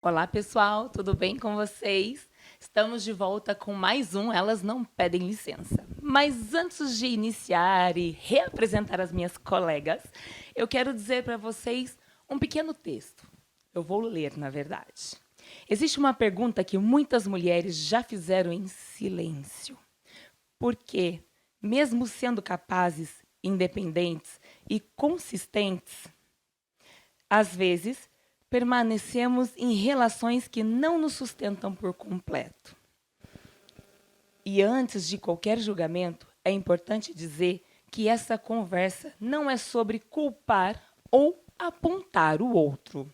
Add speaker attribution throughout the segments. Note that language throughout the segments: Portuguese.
Speaker 1: Olá, pessoal, tudo bem com vocês? Estamos de volta com mais um Elas Não Pedem Licença. Mas antes de iniciar e reapresentar as minhas colegas, eu quero dizer para vocês um pequeno texto. Eu vou ler, na verdade. Existe uma pergunta que muitas mulheres já fizeram em silêncio. Por que, mesmo sendo capazes, independentes e consistentes, às vezes permanecemos em relações que não nos sustentam por completo? E antes de qualquer julgamento, é importante dizer que essa conversa não é sobre culpar ou apontar o outro.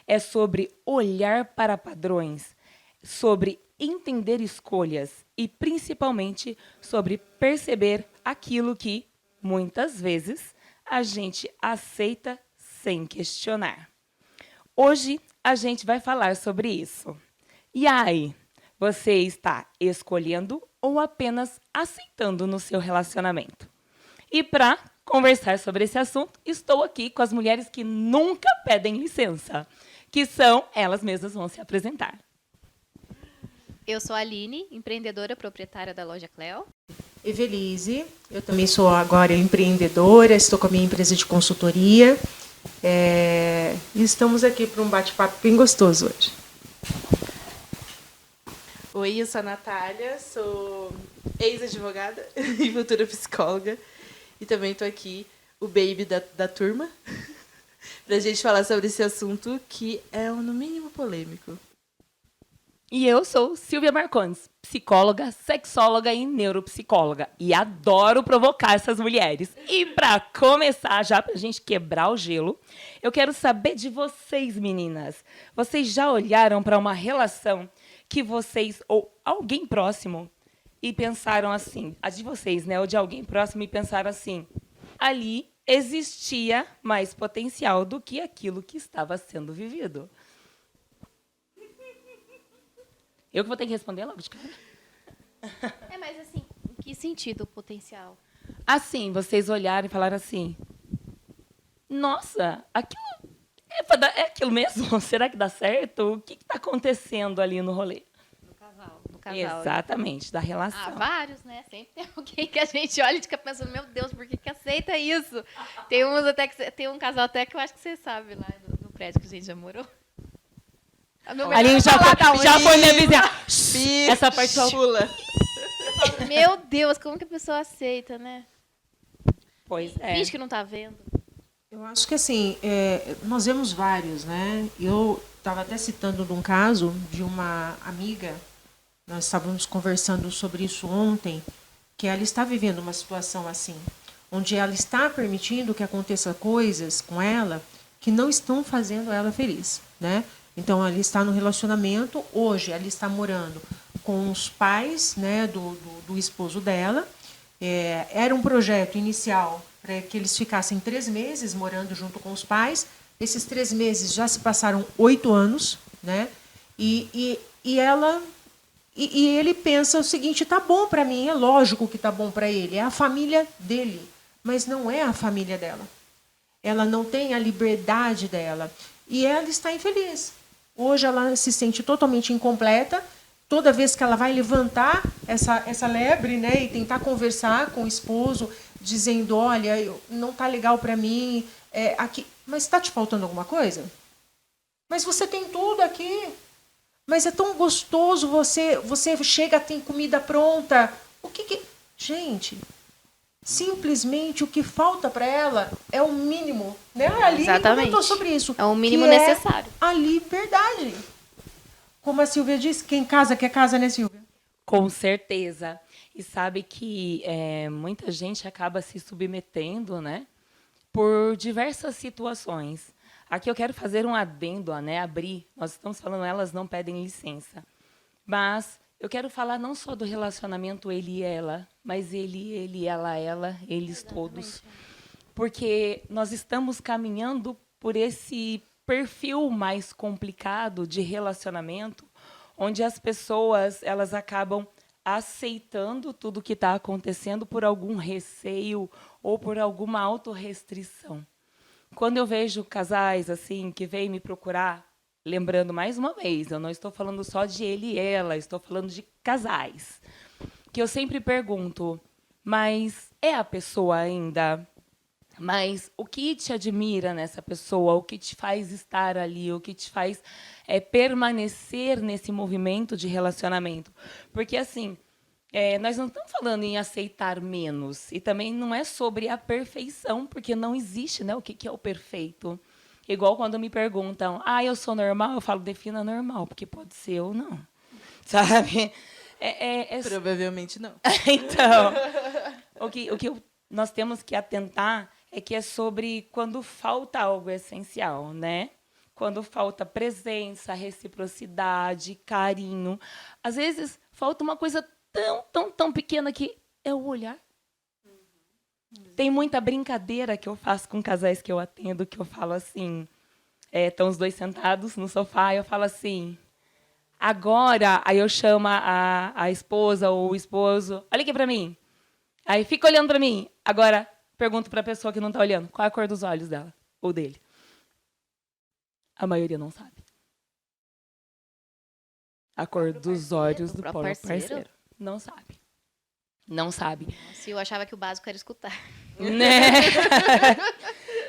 Speaker 1: É sobre olhar para padrões, sobre entender escolhas e, principalmente, sobre perceber aquilo que, muitas vezes, a gente aceita sem questionar. Hoje a gente vai falar sobre isso. E aí, você está escolhendo ou apenas aceitando no seu relacionamento? E para conversar sobre esse assunto, estou aqui com as mulheres que nunca pedem licença, que são, elas mesmas vão se apresentar.
Speaker 2: Eu sou a Aline, empreendedora proprietária da loja Cleo.
Speaker 3: Evelise, eu também sou agora empreendedora, estou com a minha empresa de consultoria e estamos aqui para um bate-papo bem gostoso hoje.
Speaker 4: Oi, eu sou a Natália, sou ex-advogada e futura psicóloga. E também estou aqui, o baby da turma, para a gente falar sobre esse assunto que é, no mínimo, polêmico.
Speaker 1: E eu sou Silvia Marcondes, psicóloga, sexóloga e neuropsicóloga. E adoro provocar essas mulheres. E para começar, já para a gente quebrar o gelo, eu quero saber de vocês, meninas. Vocês já olharam para uma relação que vocês, ou alguém próximo, e pensaram assim, a de vocês, né, ou de alguém próximo, e pensaram assim, ali existia mais potencial do que aquilo que estava sendo vivido? Eu que vou ter que responder logo de cara.
Speaker 2: Mas assim, em que sentido o potencial?
Speaker 1: Assim, vocês olharam e falaram assim, nossa, aquilo é aquilo mesmo? Será que dá certo? O que está acontecendo ali no rolê?
Speaker 2: No casal.
Speaker 1: Exatamente, da relação.
Speaker 2: Vários, né? Sempre tem alguém que a gente olha e fica pensando, meu Deus, por que aceita isso? Tem uns até que tem um casal até que eu acho que você sabe lá no prédio que a gente já morou.
Speaker 1: Ali já foi me avisar. Essa parte
Speaker 4: Chula.
Speaker 2: Meu Deus, como que a pessoa aceita, né?
Speaker 1: Pois é.
Speaker 2: Finge que não tá vendo.
Speaker 3: Eu acho que assim, nós vemos vários, né? Eu estava até citando de um caso de uma amiga, nós estávamos conversando sobre isso ontem, que ela está vivendo uma situação assim, onde ela está permitindo que aconteça coisas com ela que não estão fazendo ela feliz, né? Então, ela está no relacionamento, hoje ela está morando com os pais, né, do esposo dela. Era um projeto inicial para que eles ficassem 3 meses morando junto com os pais. Esses 3 meses já se passaram 8 anos, né? E ele pensa o seguinte, tá bom para mim, é lógico que tá bom para ele, é a família dele, mas não é a família dela. Ela não tem a liberdade dela e ela está infeliz. Hoje ela se sente totalmente incompleta. Toda vez que ela vai levantar essa lebre, né, e tentar conversar com o esposo, dizendo, olha, não está legal para mim, aqui, mas está te faltando alguma coisa? Mas você tem tudo aqui. Mas é tão gostoso, você chega, tem comida pronta. Gente, simplesmente o que falta para ela é o mínimo, né? A Aline comentou sobre isso.
Speaker 2: É o mínimo necessário.
Speaker 3: A liberdade. Como a Silvia disse, quem casa quer casa, né, Silvia?
Speaker 1: Com certeza. E sabe que muita gente acaba se submetendo, né, por diversas situações. Aqui eu quero fazer um adendo, né, abrir. Nós estamos falando, elas não pedem licença. Mas eu quero falar não só do relacionamento ele e ela, mas ele, ela, eles
Speaker 2: Exatamente.
Speaker 1: todos. Porque nós estamos caminhando por esse perfil mais complicado de relacionamento, onde as pessoas elas acabam aceitando tudo que está acontecendo por algum receio ou por alguma autorrestrição. Quando eu vejo casais assim que vêm me procurar lembrando mais uma vez, eu não estou falando só de ele e ela, estou falando de casais. Que eu sempre pergunto, mas é a pessoa ainda? Mas o que te admira nessa pessoa? O que te faz estar ali? O que te faz permanecer nesse movimento de relacionamento? Porque, assim, nós não estamos falando em aceitar menos. E também não é sobre a perfeição, porque não existe, né, o que é o perfeito. Igual quando me perguntam, eu sou normal? Eu falo, defina normal, porque pode ser ou não. Sabe?
Speaker 4: Provavelmente não.
Speaker 1: Então, nós temos que atentar é que é sobre quando falta algo essencial, né? Quando falta presença, reciprocidade, carinho. Às vezes, falta uma coisa tão pequena que é o olhar. Tem muita brincadeira que eu faço com casais que eu atendo, que eu falo assim, estão os dois sentados no sofá, e eu falo assim, agora, aí eu chamo a esposa ou o esposo, olha aqui para mim. Aí fica olhando para mim. Agora, pergunto para a pessoa que não está olhando, qual é a cor dos olhos dela ou dele? A maioria não sabe. A cor dos olhos do próprio parceiro. Não sabe. Não sabe.
Speaker 2: Nossa, eu achava que o básico era escutar.
Speaker 1: Né?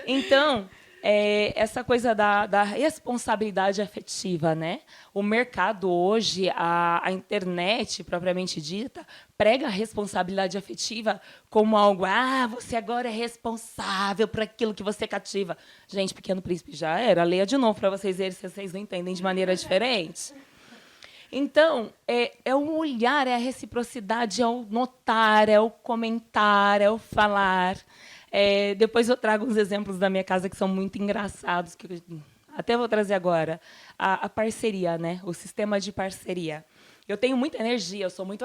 Speaker 1: Então, essa coisa da responsabilidade afetiva, né? O mercado hoje, a internet propriamente dita, prega a responsabilidade afetiva como algo, você agora é responsável por aquilo que você cativa. Gente, Pequeno Príncipe já era. Leia de novo para vocês verem se vocês não entendem de maneira diferente. Então, é o olhar, é a reciprocidade, é o notar, é o comentar, é o falar. Depois eu trago uns exemplos da minha casa que são muito engraçados, que eu até vou trazer agora. A parceria, né? O sistema de parceria. Eu tenho muita energia, eu sou muito...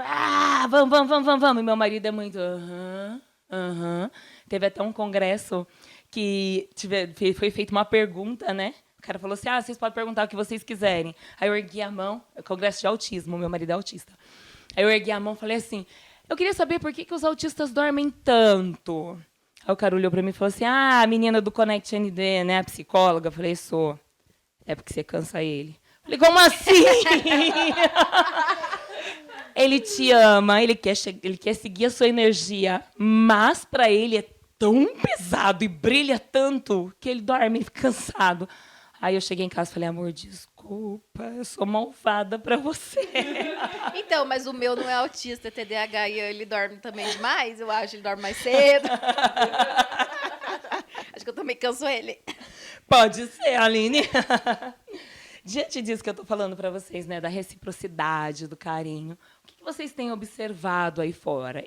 Speaker 1: vamos. E meu marido é muito... Teve até um congresso que foi feita uma pergunta, né? O cara falou assim, vocês podem perguntar o que vocês quiserem. Aí eu ergui a mão, congresso de autismo, meu marido é autista. Aí eu ergui a mão e falei assim, eu queria saber por que os autistas dormem tanto. Aí o cara olhou para mim e falou assim, a menina do Connect ND, né, a psicóloga. Eu falei, sou. É porque você cansa ele. Eu falei, como assim? Ele te ama, ele quer seguir a sua energia, mas para ele é tão pesado e brilha tanto que ele dorme cansado. Aí eu cheguei em casa e falei, amor, desculpa, eu sou malvada pra você.
Speaker 2: Então, mas o meu não é autista, é TDAH, e ele dorme também demais, eu acho, ele dorme mais cedo. Acho que eu também canso ele.
Speaker 1: Pode ser, Aline. Diante disso que eu tô falando pra vocês, né, da reciprocidade, do carinho, o que vocês têm observado aí fora?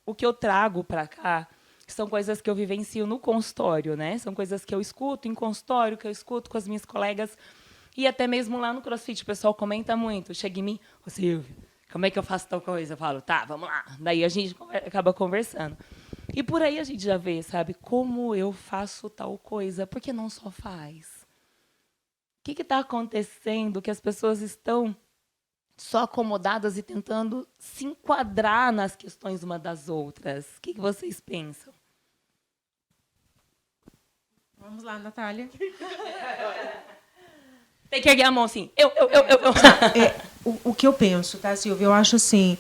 Speaker 1: O que eu trago pra cá são coisas que eu vivencio no consultório, né? São coisas que eu escuto em consultório, que eu escuto com as minhas colegas. E até mesmo lá no CrossFit, o pessoal comenta muito. Chega em mim, Silvia, como é que eu faço tal coisa? Eu falo, tá, vamos lá. Daí a gente acaba conversando. E por aí a gente já vê, sabe, como eu faço tal coisa. Por que não só faz? O que está acontecendo que as pessoas estão só acomodadas e tentando se enquadrar nas questões uma das outras? O que vocês pensam?
Speaker 3: Vamos lá, Natália.
Speaker 1: Tem que erguer a mão assim.
Speaker 3: O que eu penso, tá, Silvia? Eu acho assim,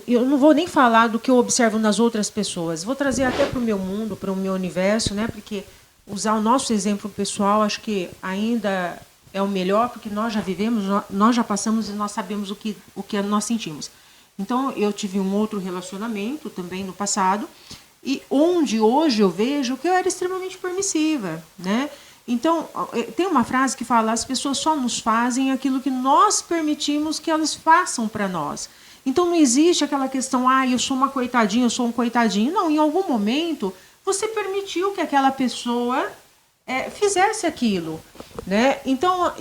Speaker 3: eu não vou nem falar do que eu observo nas outras pessoas. Vou trazer até para o meu mundo, para o meu universo, né? Porque usar o nosso exemplo pessoal, acho que ainda é o melhor, porque nós já vivemos, nós já passamos e nós sabemos o que nós sentimos. Então, eu tive um outro relacionamento também no passado, e onde hoje eu vejo que eu era extremamente permissiva, né? Então, tem uma frase que fala, as pessoas só nos fazem aquilo que nós permitimos que elas façam para nós. Então, não existe aquela questão, eu sou uma coitadinha, eu sou um coitadinho. Não, em algum momento, você permitiu que aquela pessoa fizesse aquilo, né? Então,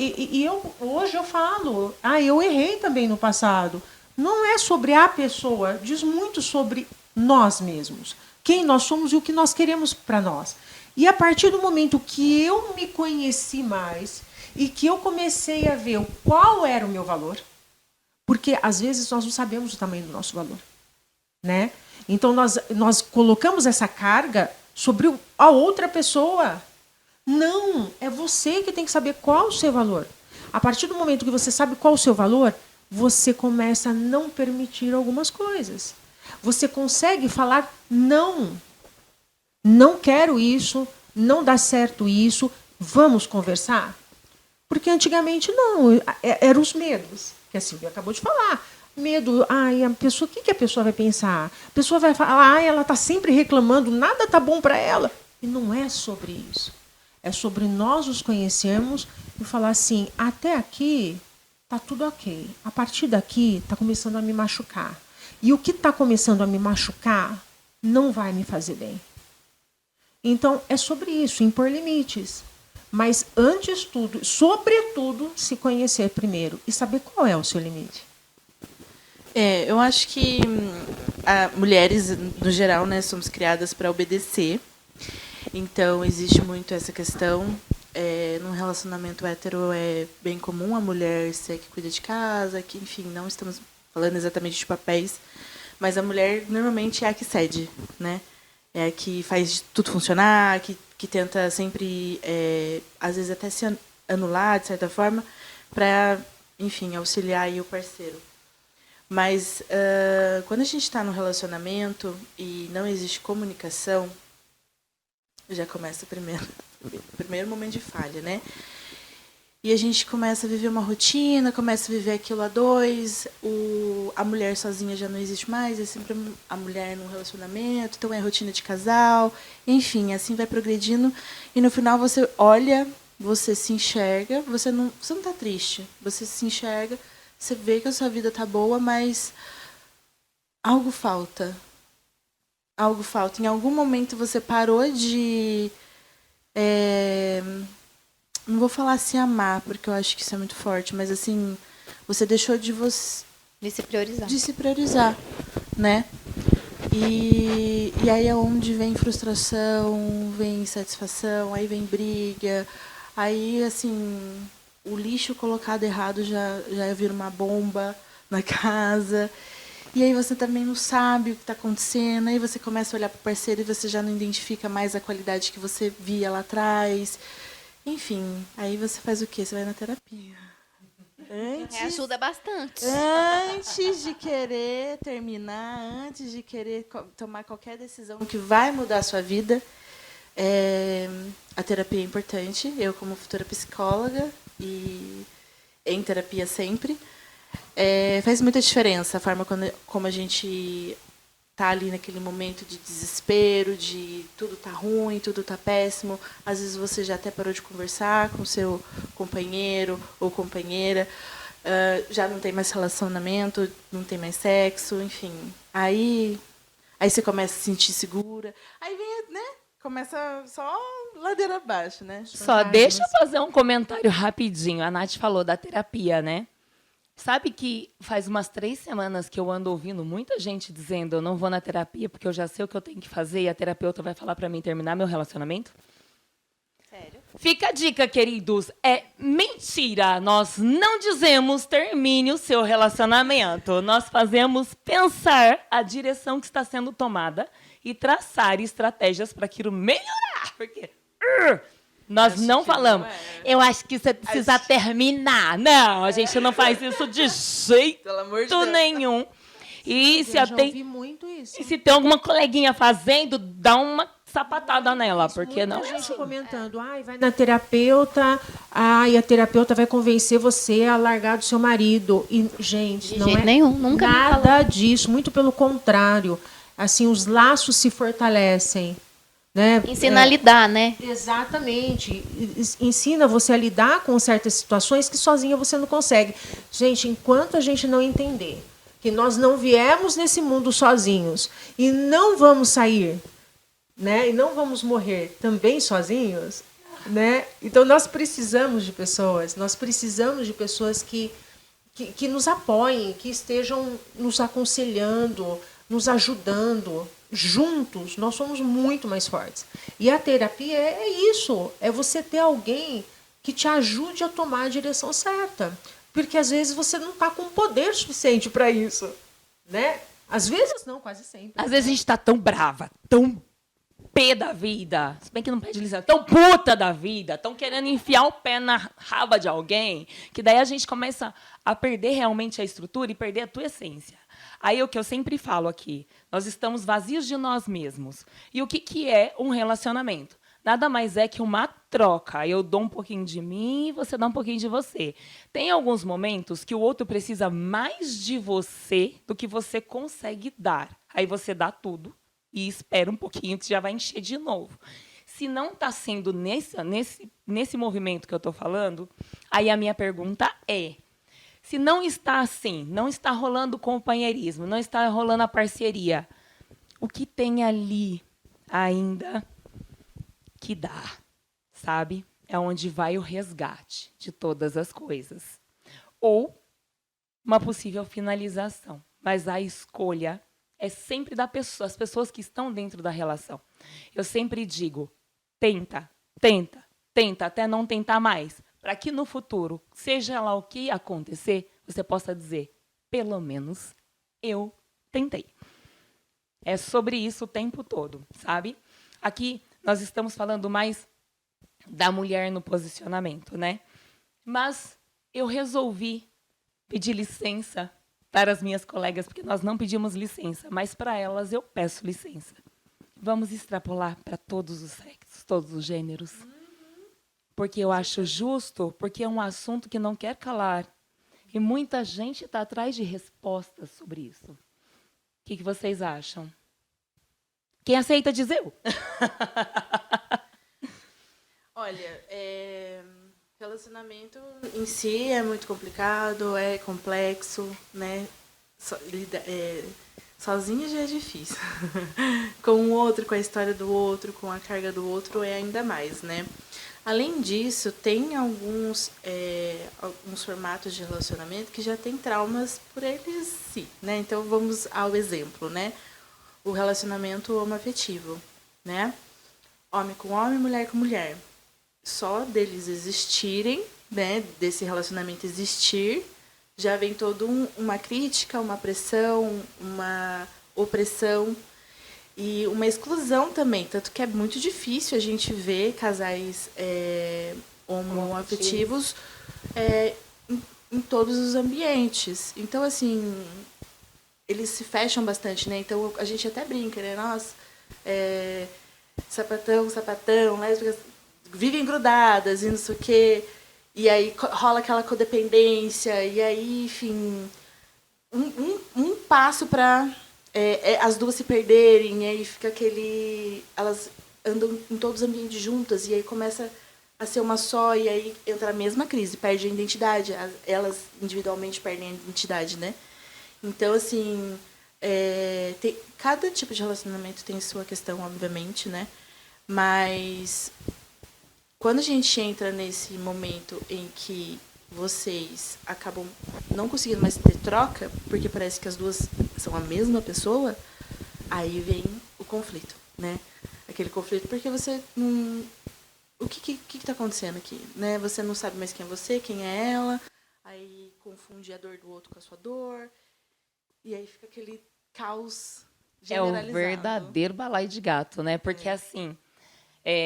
Speaker 3: hoje eu falo, eu errei também no passado. Não é sobre a pessoa, diz muito sobre nós mesmos. Quem nós somos e o que nós queremos para nós. E a partir do momento que eu me conheci mais e que eu comecei a ver qual era o meu valor, porque às vezes nós não sabemos o tamanho do nosso valor, né? Então nós colocamos essa carga sobre a outra pessoa. Não, é você que tem que saber qual o seu valor. A partir do momento que você sabe qual o seu valor, você começa a não permitir algumas coisas. Você consegue falar não. Não quero isso, não dá certo isso, vamos conversar? Porque antigamente não, eram os medos, que a Silvia acabou de falar. Medo, a pessoa, o que a pessoa vai pensar? A pessoa vai falar, ela está sempre reclamando, nada está bom para ela. E não é sobre isso. É sobre nós nos conhecermos e falar assim, até aqui está tudo ok. A partir daqui está começando a me machucar. E o que está começando a me machucar não vai me fazer bem. Então, é sobre isso, impor limites. Mas, antes de tudo, sobretudo, se conhecer primeiro e saber qual é o seu limite.
Speaker 4: Eu acho que mulheres, no geral, né, somos criadas para obedecer. Então, existe muito essa questão. Num relacionamento hétero, é bem comum a mulher ser a que cuida de casa, que, enfim, não estamos falando exatamente de papéis, mas a mulher, normalmente, é a que cede, né? É a que faz tudo funcionar, que tenta sempre, às vezes, até se anular, de certa forma, para, enfim, auxiliar aí o parceiro. Mas, quando a gente está no relacionamento e não existe comunicação, já começa o primeiro momento de falha, né? E a gente começa a viver uma rotina, começa a viver aquilo a dois, a mulher sozinha já não existe mais, é sempre a mulher num relacionamento, então é rotina de casal, enfim, assim vai progredindo. E no final você olha, você se enxerga, você não está triste, você se enxerga, você vê que a sua vida está boa, mas algo falta. Algo falta. Em algum momento você parou de... não vou falar assim amar, porque eu acho que isso é muito forte, mas assim, você deixou de
Speaker 2: se priorizar.
Speaker 4: De se priorizar, né? E aí é onde vem frustração, vem insatisfação, aí vem briga, aí assim, o lixo colocado errado já vira uma bomba na casa. E aí você também não sabe o que está acontecendo, aí você começa a olhar para o parceiro e você já não identifica mais a qualidade que você via lá atrás. Enfim, aí você faz o quê? Você vai na terapia.
Speaker 2: Ajuda bastante.
Speaker 4: Antes de querer terminar, antes de querer tomar qualquer decisão que vai mudar a sua vida, a terapia é importante. Eu, como futura psicóloga, e em terapia sempre, faz muita diferença a forma como a gente está ali naquele momento de desespero, de tudo está ruim, tudo está péssimo. Às vezes você já até parou de conversar com seu companheiro ou companheira, já não tem mais relacionamento, não tem mais sexo, enfim. Aí você começa a se sentir segura. Aí vem, né? Começa só ladeira abaixo, né?
Speaker 1: Só deixa eu fazer um comentário rapidinho. A Nath falou da terapia, né? Sabe que faz umas 3 semanas que eu ando ouvindo muita gente dizendo eu não vou na terapia porque eu já sei o que eu tenho que fazer e a terapeuta vai falar para mim terminar meu relacionamento?
Speaker 2: Sério?
Speaker 1: Fica a dica, queridos. É mentira. Nós não dizemos termine o seu relacionamento. Nós fazemos pensar a direção que está sendo tomada e traçar estratégias para aquilo melhorar. Porque... nós
Speaker 4: Acho
Speaker 1: não
Speaker 4: que
Speaker 1: falamos.
Speaker 4: não é.
Speaker 1: Eu acho que você precisa terminar. Não, a gente não faz isso de jeito
Speaker 4: Pelo amor de Deus.
Speaker 1: nenhum. E
Speaker 3: Eu já ouvi muito isso.
Speaker 1: e se tem alguma coleguinha fazendo, dá uma sapatada nela, porque
Speaker 3: Muita
Speaker 1: não é
Speaker 3: gente
Speaker 1: assim.
Speaker 3: comentando, vai na terapeuta, e a terapeuta vai convencer você a largar do seu marido. E, gente,
Speaker 2: De
Speaker 3: não
Speaker 2: jeito
Speaker 3: é
Speaker 2: nenhum, nunca me falou.
Speaker 3: nada disso, muito pelo contrário. Assim, os laços se fortalecem. Né?
Speaker 2: Ensina a lidar, né?
Speaker 3: Exatamente. Ensina você a lidar com certas situações que sozinha você não consegue. Gente, enquanto a gente não entender que nós não viemos nesse mundo sozinhos e não vamos sair, né? E não vamos morrer também sozinhos, né? Então nós precisamos de pessoas que nos apoiem, que estejam nos aconselhando, nos ajudando. Juntos, nós somos muito mais fortes. E a terapia é isso, é você ter alguém que te ajude a tomar a direção certa. Porque, às vezes, você não está com poder suficiente para isso. Né? Às vezes não, quase sempre.
Speaker 1: Às vezes a gente está tão brava, tão pé da vida. Se bem que não pede licença. Tão puta da vida. Tão querendo enfiar o pé na raba de alguém. Que daí a gente começa a perder realmente a estrutura e perder a tua essência. Aí o que eu sempre falo aqui. Nós estamos vazios de nós mesmos. E o que é um relacionamento? Nada mais é que uma troca. Eu dou um pouquinho de mim e você dá um pouquinho de você. Tem alguns momentos que o outro precisa mais de você do que você consegue dar. Aí você dá tudo e espera um pouquinho que já vai encher de novo. Se não está sendo nesse movimento que eu estou falando, aí a minha pergunta é, se não está assim, não está rolando o companheirismo, não está rolando a parceria, o que tem ali ainda que dá, sabe? É onde vai o resgate de todas as coisas. Ou uma possível finalização. Mas a escolha é sempre da pessoa, as pessoas que estão dentro da relação. Eu sempre digo, tenta, tenta, tenta, até não tentar mais. Para que no futuro, seja lá o que acontecer, você possa dizer, pelo menos eu tentei. É sobre isso o tempo todo, sabe? Aqui nós estamos falando mais da mulher no posicionamento, né? Mas eu resolvi pedir licença para as minhas colegas, porque nós não pedimos licença, mas para elas eu peço licença. Vamos extrapolar para todos os sexos, todos os gêneros. Porque eu acho justo, porque é um assunto que não quer calar. E muita gente está atrás de respostas sobre isso. O que vocês acham? Quem aceita diz eu.
Speaker 4: Olha, relacionamento em si é muito complicado, é complexo, né? Sozinha já é difícil. Com o outro, com a história do outro, com a carga do outro, é ainda mais, né? Além disso, tem alguns formatos de relacionamento que já têm traumas por eles si, né? Então, vamos ao exemplo, né? O relacionamento homoafetivo, né? Homem com homem, mulher com mulher. Só deles existirem, né? Desse relacionamento existir, já vem toda uma crítica, uma pressão, uma opressão e uma exclusão também. Tanto que é muito difícil a gente ver casais homoafetivos em todos os ambientes. Então, assim, eles se fecham bastante, né? Então, a gente até brinca, né? Nossa, sapatão, lésbicas vivem grudadas e não sei o quê. E aí rola aquela codependência. E aí, enfim, um passo para as duas se perderem. E aí fica aquele... Elas andam em todos os ambientes juntas. E aí começa a ser uma só. E aí entra a mesma crise. Perde a identidade. Elas individualmente perdem a identidade, né? Então, assim, cada tipo de relacionamento tem sua questão, obviamente, né? Mas quando a gente entra nesse momento em que vocês acabam não conseguindo mais ter troca, porque parece que as duas são a mesma pessoa, aí vem o conflito, né? Aquele conflito porque você não... O que está acontecendo aqui? Né? Você não sabe mais quem é você, quem é ela, aí confunde a dor do outro com a sua dor, e aí fica aquele caos generalizado.
Speaker 1: É o verdadeiro balaio de gato, né? Porque, assim,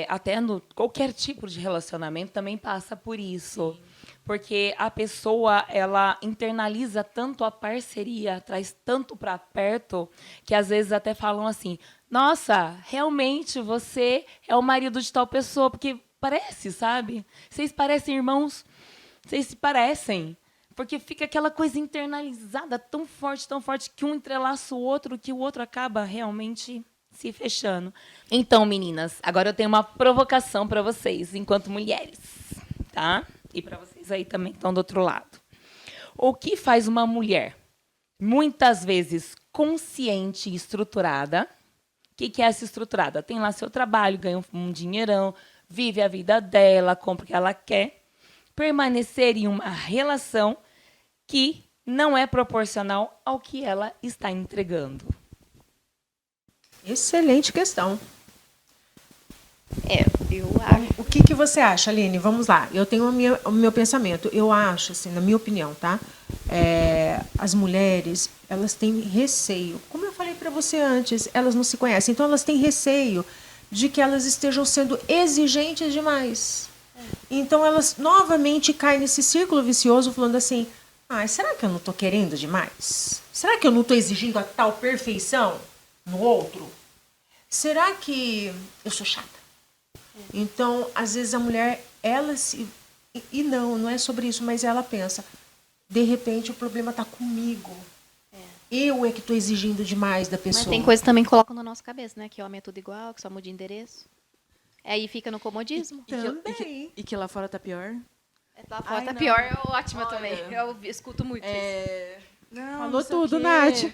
Speaker 1: até no qualquer tipo de relacionamento também passa por isso. Sim. Porque a pessoa, ela internaliza tanto a parceria, traz tanto para perto, que às vezes até falam assim, nossa, realmente você é o marido de tal pessoa, porque parece, sabe? Vocês parecem irmãos, vocês se parecem. Porque fica aquela coisa internalizada tão forte, que um entrelaça o outro, que o outro acaba realmente se fechando. Então, meninas, agora eu tenho uma provocação para vocês, enquanto mulheres, tá? E para vocês aí também que estão do outro lado. O que faz uma mulher, muitas vezes consciente e estruturada? O que é essa estruturada? Tem lá seu trabalho, ganha um dinheirão, vive a vida dela, compra o que ela quer, permanecer em uma relação que não é proporcional ao que ela está entregando.
Speaker 3: Excelente questão.
Speaker 2: Eu acho.
Speaker 3: O que você acha, Aline? Vamos lá. Eu tenho o meu pensamento. Eu acho, assim, na minha opinião, tá? As mulheres, elas têm receio. Como eu falei para você antes, elas não se conhecem. Então, elas têm receio de que elas estejam sendo exigentes demais. Então, elas novamente caem nesse círculo vicioso, falando assim, será que eu não estou querendo demais? Será que eu não estou exigindo a tal perfeição no outro? Será que eu sou chata? Então, às vezes, a mulher, ela se... E não é sobre isso, mas ela pensa, de repente, o problema está comigo. Eu é que estou exigindo demais da pessoa.
Speaker 2: Mas tem coisa também que colocam na nossa cabeça, né? Que homem é tudo igual, que só muda de endereço. Aí fica no comodismo.
Speaker 3: Também.
Speaker 4: E que lá fora tá pior.
Speaker 2: Lá fora tá
Speaker 4: não.
Speaker 2: pior, é ótima
Speaker 4: Olha,
Speaker 2: também. Eu escuto muito isso.
Speaker 4: Não,
Speaker 3: Falou
Speaker 4: não sei o
Speaker 3: tudo,
Speaker 4: quê.
Speaker 3: Nath.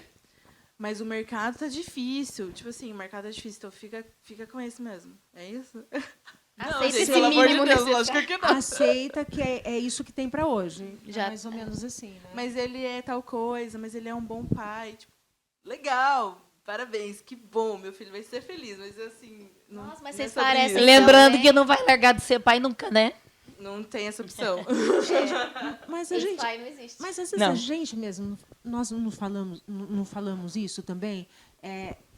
Speaker 4: Mas o mercado tá difícil. Tipo assim, o mercado é difícil, então fica com esse mesmo. É isso?
Speaker 2: Aceita
Speaker 4: gente,
Speaker 2: esse
Speaker 4: pelo amor de
Speaker 2: mínimo
Speaker 4: Deus,
Speaker 2: necessário.
Speaker 4: lógico que não.
Speaker 3: Aceita que é isso que tem para hoje.
Speaker 2: Já-
Speaker 3: É mais ou menos assim, né?
Speaker 4: Mas ele é tal coisa, mas ele é um bom pai. Tipo, legal, parabéns, que bom, meu filho vai ser feliz. Mas assim.
Speaker 2: Nossa, mas
Speaker 4: não é
Speaker 2: vocês
Speaker 4: sobre
Speaker 2: parecem-
Speaker 4: isso.
Speaker 1: Lembrando
Speaker 2: também.
Speaker 1: que não vai largar de ser pai nunca, né?
Speaker 4: Não tem essa opção.
Speaker 3: Mas a
Speaker 2: Esse
Speaker 3: gente,
Speaker 2: pai não existe.
Speaker 3: mas às vezes
Speaker 1: Não.
Speaker 3: a gente mesmo, nós não falamos isso também.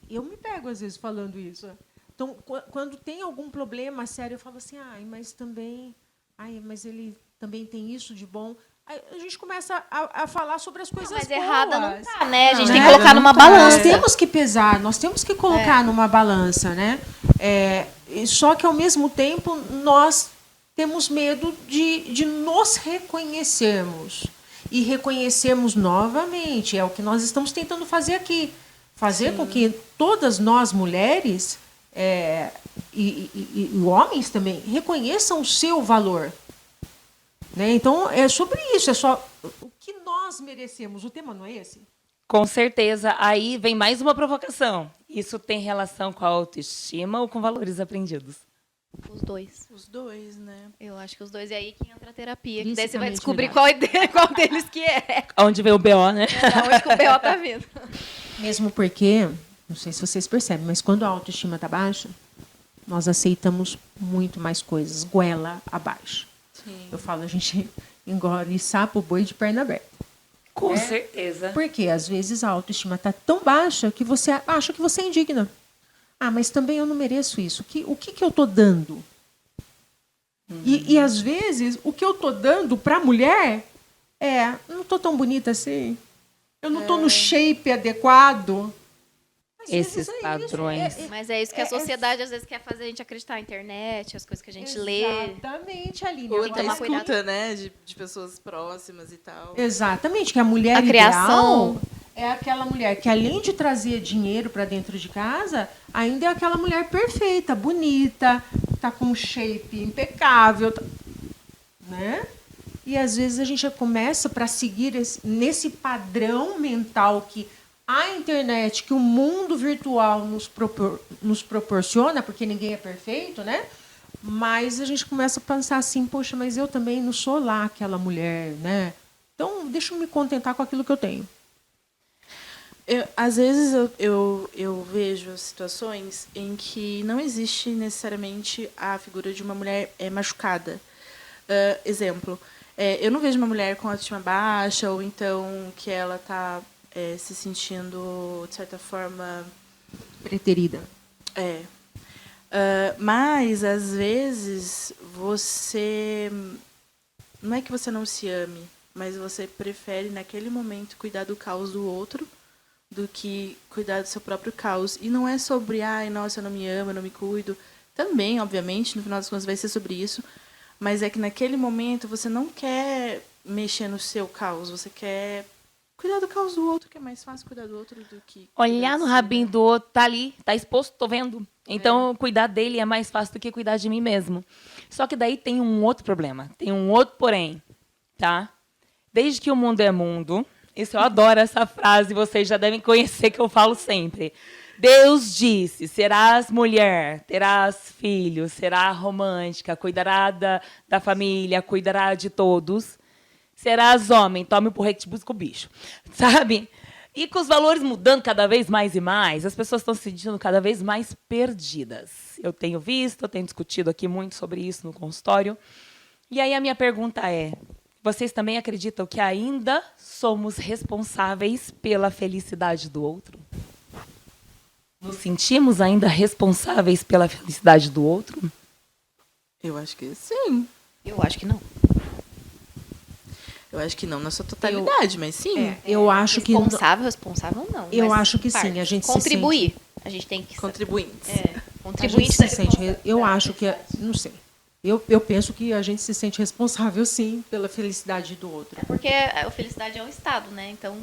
Speaker 3: Eu me pego às vezes falando isso. Então, quando tem algum problema sério, eu falo assim, mas ele também tem isso de bom. Aí a gente começa a falar sobre as coisas
Speaker 2: Mas
Speaker 3: boas.
Speaker 2: errada não tá, né? A gente
Speaker 3: Não,
Speaker 2: tem que
Speaker 3: errada
Speaker 2: colocar
Speaker 3: não
Speaker 2: numa
Speaker 3: tá.
Speaker 2: balança.
Speaker 3: Nós temos que pesar, nós temos que colocar numa balança, né? Só que, ao mesmo tempo, nós temos medo de nos reconhecermos. E reconhecermos novamente. É o que nós estamos tentando fazer aqui. Fazer com que todas nós, mulheres, e homens também, reconheçam o seu valor. Né? Então, é sobre isso. É só o que nós merecemos. O tema não é esse?
Speaker 1: Com certeza. Aí vem mais uma provocação. Isso tem relação com a autoestima ou com valores aprendidos?
Speaker 2: Os dois.
Speaker 4: Os dois, né?
Speaker 2: Eu acho que os dois é aí que entra a terapia. Que daí você vai
Speaker 3: Principalmente
Speaker 2: descobrir
Speaker 3: melhor.
Speaker 2: qual deles que é.
Speaker 1: Onde vem o BO, né?
Speaker 2: Da onde que o B.O. tá vindo.
Speaker 3: Mesmo porque, não sei se vocês percebem, mas quando a autoestima está baixa, nós aceitamos muito mais coisas, goela abaixo.
Speaker 4: Sim.
Speaker 3: Eu falo, a gente engole sapo, boi de perna aberta.
Speaker 1: Com certeza.
Speaker 3: Porque, às vezes, a autoestima está tão baixa que você acha que você é indigna. Mas também eu não mereço isso. O que eu estou dando? E, às vezes, o que eu estou dando para a mulher não estou tão bonita assim. Eu não estou no shape adequado. Às
Speaker 1: Esses
Speaker 3: vezes é isso.
Speaker 1: padrões.
Speaker 2: Mas é isso que a sociedade às vezes quer fazer a gente acreditar. A internet, as coisas que a gente lê.
Speaker 3: Exatamente, Aline.
Speaker 4: Ou
Speaker 2: Tem que
Speaker 4: até
Speaker 2: tomar
Speaker 4: escuta,
Speaker 2: cuidado.
Speaker 4: né? De pessoas próximas e tal.
Speaker 3: Exatamente, que a mulher
Speaker 2: A criação.
Speaker 3: ideal é aquela mulher que, além de trazer dinheiro para dentro de casa, ainda é aquela mulher perfeita, bonita, tá com um shape impecável, né? E às vezes a gente já começa para seguir nesse padrão mental que a internet, que o mundo virtual nos proporciona, porque ninguém é perfeito, né? Mas a gente começa a pensar assim, poxa, mas eu também não sou lá aquela mulher, né? Então, deixa eu me contentar com aquilo que eu tenho.
Speaker 4: Às vezes eu vejo situações em que não existe necessariamente a figura de uma mulher machucada. Exemplo, eu não vejo uma mulher com autoestima baixa ou então que ela está se sentindo, de certa forma...
Speaker 3: Preterida.
Speaker 4: Mas, às vezes, você... Não é que você não se ame, mas você prefere, naquele momento, cuidar do caos do outro do que cuidar do seu próprio caos. E não é sobre, nossa, eu não me amo, eu não me cuido. Também, obviamente, no final das contas vai ser sobre isso. Mas é que naquele momento você não quer mexer no seu caos, você quer cuidar do caos do outro, que é mais fácil cuidar do outro do que...
Speaker 1: Olhar no rabinho do outro, tá ali, tá exposto, tô vendo. Então, cuidar dele é mais fácil do que cuidar de mim mesmo. Só que daí tem um outro problema, tem um outro porém, tá? Desde que o mundo é mundo, isso eu adoro essa frase, vocês já devem conhecer que eu falo sempre. Deus disse, serás mulher, terás filhos, será romântica, cuidará da família, cuidará de todos. Serás homem, tome o porrete e busca o bicho. Sabe? E com os valores mudando cada vez mais e mais, as pessoas estão se sentindo cada vez mais perdidas. Eu tenho visto, eu tenho discutido aqui muito sobre isso no consultório. E aí a minha pergunta é, vocês também acreditam que ainda somos responsáveis pela felicidade do outro? Nos sentimos ainda responsáveis pela felicidade do outro?
Speaker 4: Eu acho que sim.
Speaker 2: Eu acho que não.
Speaker 4: Eu acho que não na sua totalidade, mas sim.
Speaker 3: Eu acho que
Speaker 2: Responsável não.
Speaker 3: Eu
Speaker 2: mas
Speaker 3: acho que sim,
Speaker 2: parte.
Speaker 3: a gente se
Speaker 2: contribuir. A gente tem que
Speaker 4: Contribuintes.
Speaker 3: a gente
Speaker 2: contribuinte
Speaker 3: se
Speaker 2: da
Speaker 3: sente,
Speaker 2: responsabilidade.
Speaker 3: eu acho que, não sei. Eu penso que a gente se sente responsável, sim, pela felicidade do outro.
Speaker 2: Porque a felicidade é um estado, né? Então,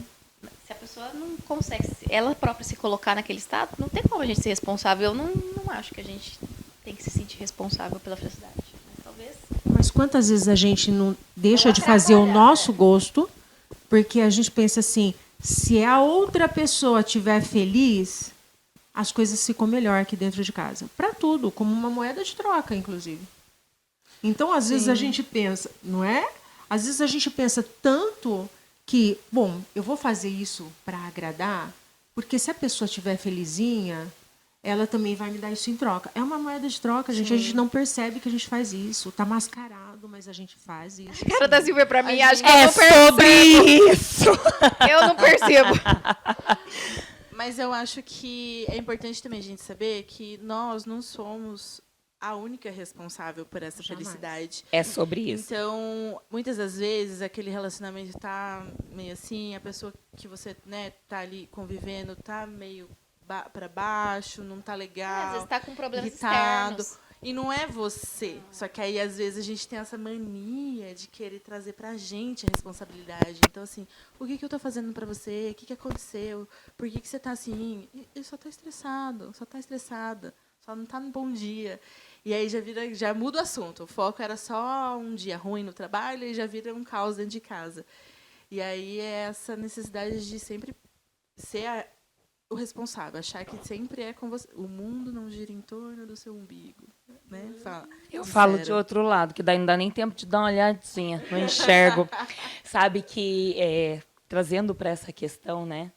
Speaker 2: se a pessoa não consegue ela própria se colocar naquele estado, não tem como a gente ser responsável. Eu não acho que a gente tem que se sentir responsável pela felicidade. Mas talvez.
Speaker 3: Mas quantas vezes a gente não deixa de fazer o nosso gosto, porque a gente pensa assim, se a outra pessoa estiver feliz, as coisas ficam melhor aqui dentro de casa. Para tudo, como uma moeda de troca, inclusive. Então, às vezes a gente pensa, não é? Às vezes a gente pensa tanto que, bom, eu vou fazer isso para agradar, porque se a pessoa estiver felizinha, ela também vai me dar isso em troca. É uma moeda de troca, gente. A gente não percebe que a gente faz isso. Tá mascarado, mas a gente faz isso.
Speaker 2: A cara da Silvia pra mim, acho que
Speaker 1: É
Speaker 2: eu não percebo.
Speaker 1: sobre isso!
Speaker 2: Eu não percebo.
Speaker 4: Mas eu acho que é importante também a gente saber que nós não somos a única responsável por essa
Speaker 3: Jamais.
Speaker 4: felicidade.
Speaker 1: É sobre isso.
Speaker 4: Então, muitas das vezes, aquele relacionamento está meio assim, a pessoa que você tá ali convivendo está meio para baixo, não está legal,
Speaker 2: Às vezes tá com problemas
Speaker 4: irritado.
Speaker 2: externos.
Speaker 4: E não é você. Só que aí, às vezes, a gente tem essa mania de querer trazer pra gente a responsabilidade. Então, assim, o que eu tô fazendo pra você? O que aconteceu? Por que você tá assim? Eu só tô estressado, só tá estressada, só não tá num bom dia. E aí já muda o assunto. O foco era só um dia ruim no trabalho e já vira um caos dentro de casa. E aí é essa necessidade de sempre ser o responsável, achar que sempre é com você. O mundo não gira em torno do seu umbigo. Né?
Speaker 1: Eu falo de outro lado, que daí não dá nem tempo de dar uma olhadinha, não enxergo. Sabe que, trazendo para essa questão, né?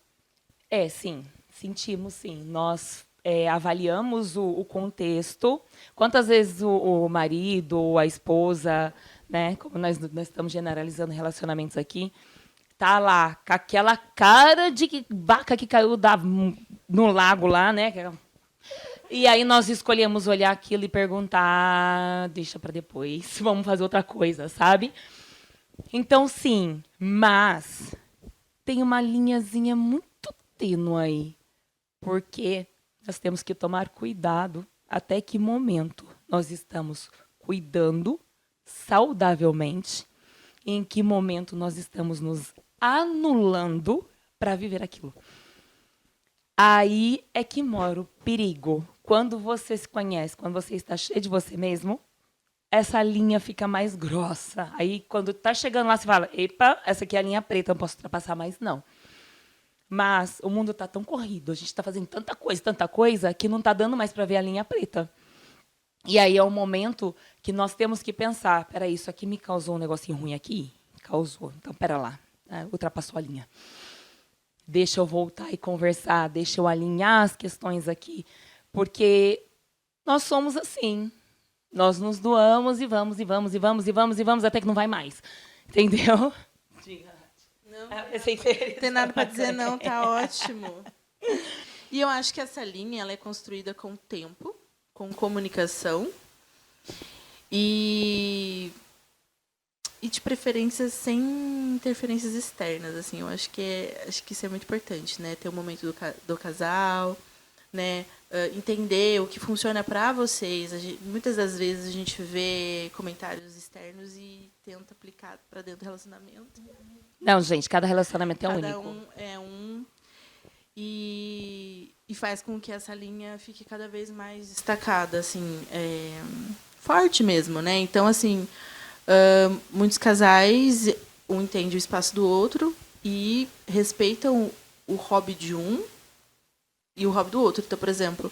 Speaker 1: Sim, sentimos sim. Nós avaliamos o contexto. Quantas vezes o marido ou a esposa, né? Como nós estamos generalizando relacionamentos aqui, tá lá com aquela cara de vaca que caiu no lago lá, né? E aí nós escolhemos olhar aquilo e perguntar, deixa para depois, vamos fazer outra coisa, sabe? Então, sim, mas tem uma linhazinha muito tênue aí, porque nós temos que tomar cuidado até que momento nós estamos cuidando saudavelmente e em que momento nós estamos nos anulando para viver aquilo. Aí é que mora o perigo. Quando você se conhece, quando você está cheio de você mesmo, essa linha fica mais grossa. Aí, quando está chegando lá, você fala, epa, essa aqui é a linha preta, não posso ultrapassar mais, não. Mas o mundo está tão corrido, a gente está fazendo tanta coisa, que não está dando mais para ver a linha preta. E aí é o momento que nós temos que pensar, peraí, isso aqui me causou um negocinho ruim aqui? Causou. Então, pera lá, ultrapassou a linha. Deixa eu voltar e conversar, deixa eu alinhar as questões aqui, porque nós somos assim. Nós nos doamos e vamos, até que não vai mais. Entendeu?
Speaker 4: Não,
Speaker 1: Não
Speaker 4: tem nada para dizer, não, tá ótimo. E eu acho que essa linha ela é construída com tempo, com comunicação e de preferência sem interferências externas, assim. Eu acho que isso é muito importante, né? Ter o momento do casal, né? Entender o que funciona para vocês. Muitas das vezes a gente vê comentários externos e tenta aplicar para dentro do relacionamento.
Speaker 1: Não, gente, cada relacionamento é
Speaker 4: Cada
Speaker 1: único.
Speaker 4: um é um e faz com que essa linha fique cada vez mais destacada, assim, forte mesmo, né? Então, assim, muitos casais entendem o espaço do outro e respeitam o hobby de um e o hobby do outro. Então, por exemplo,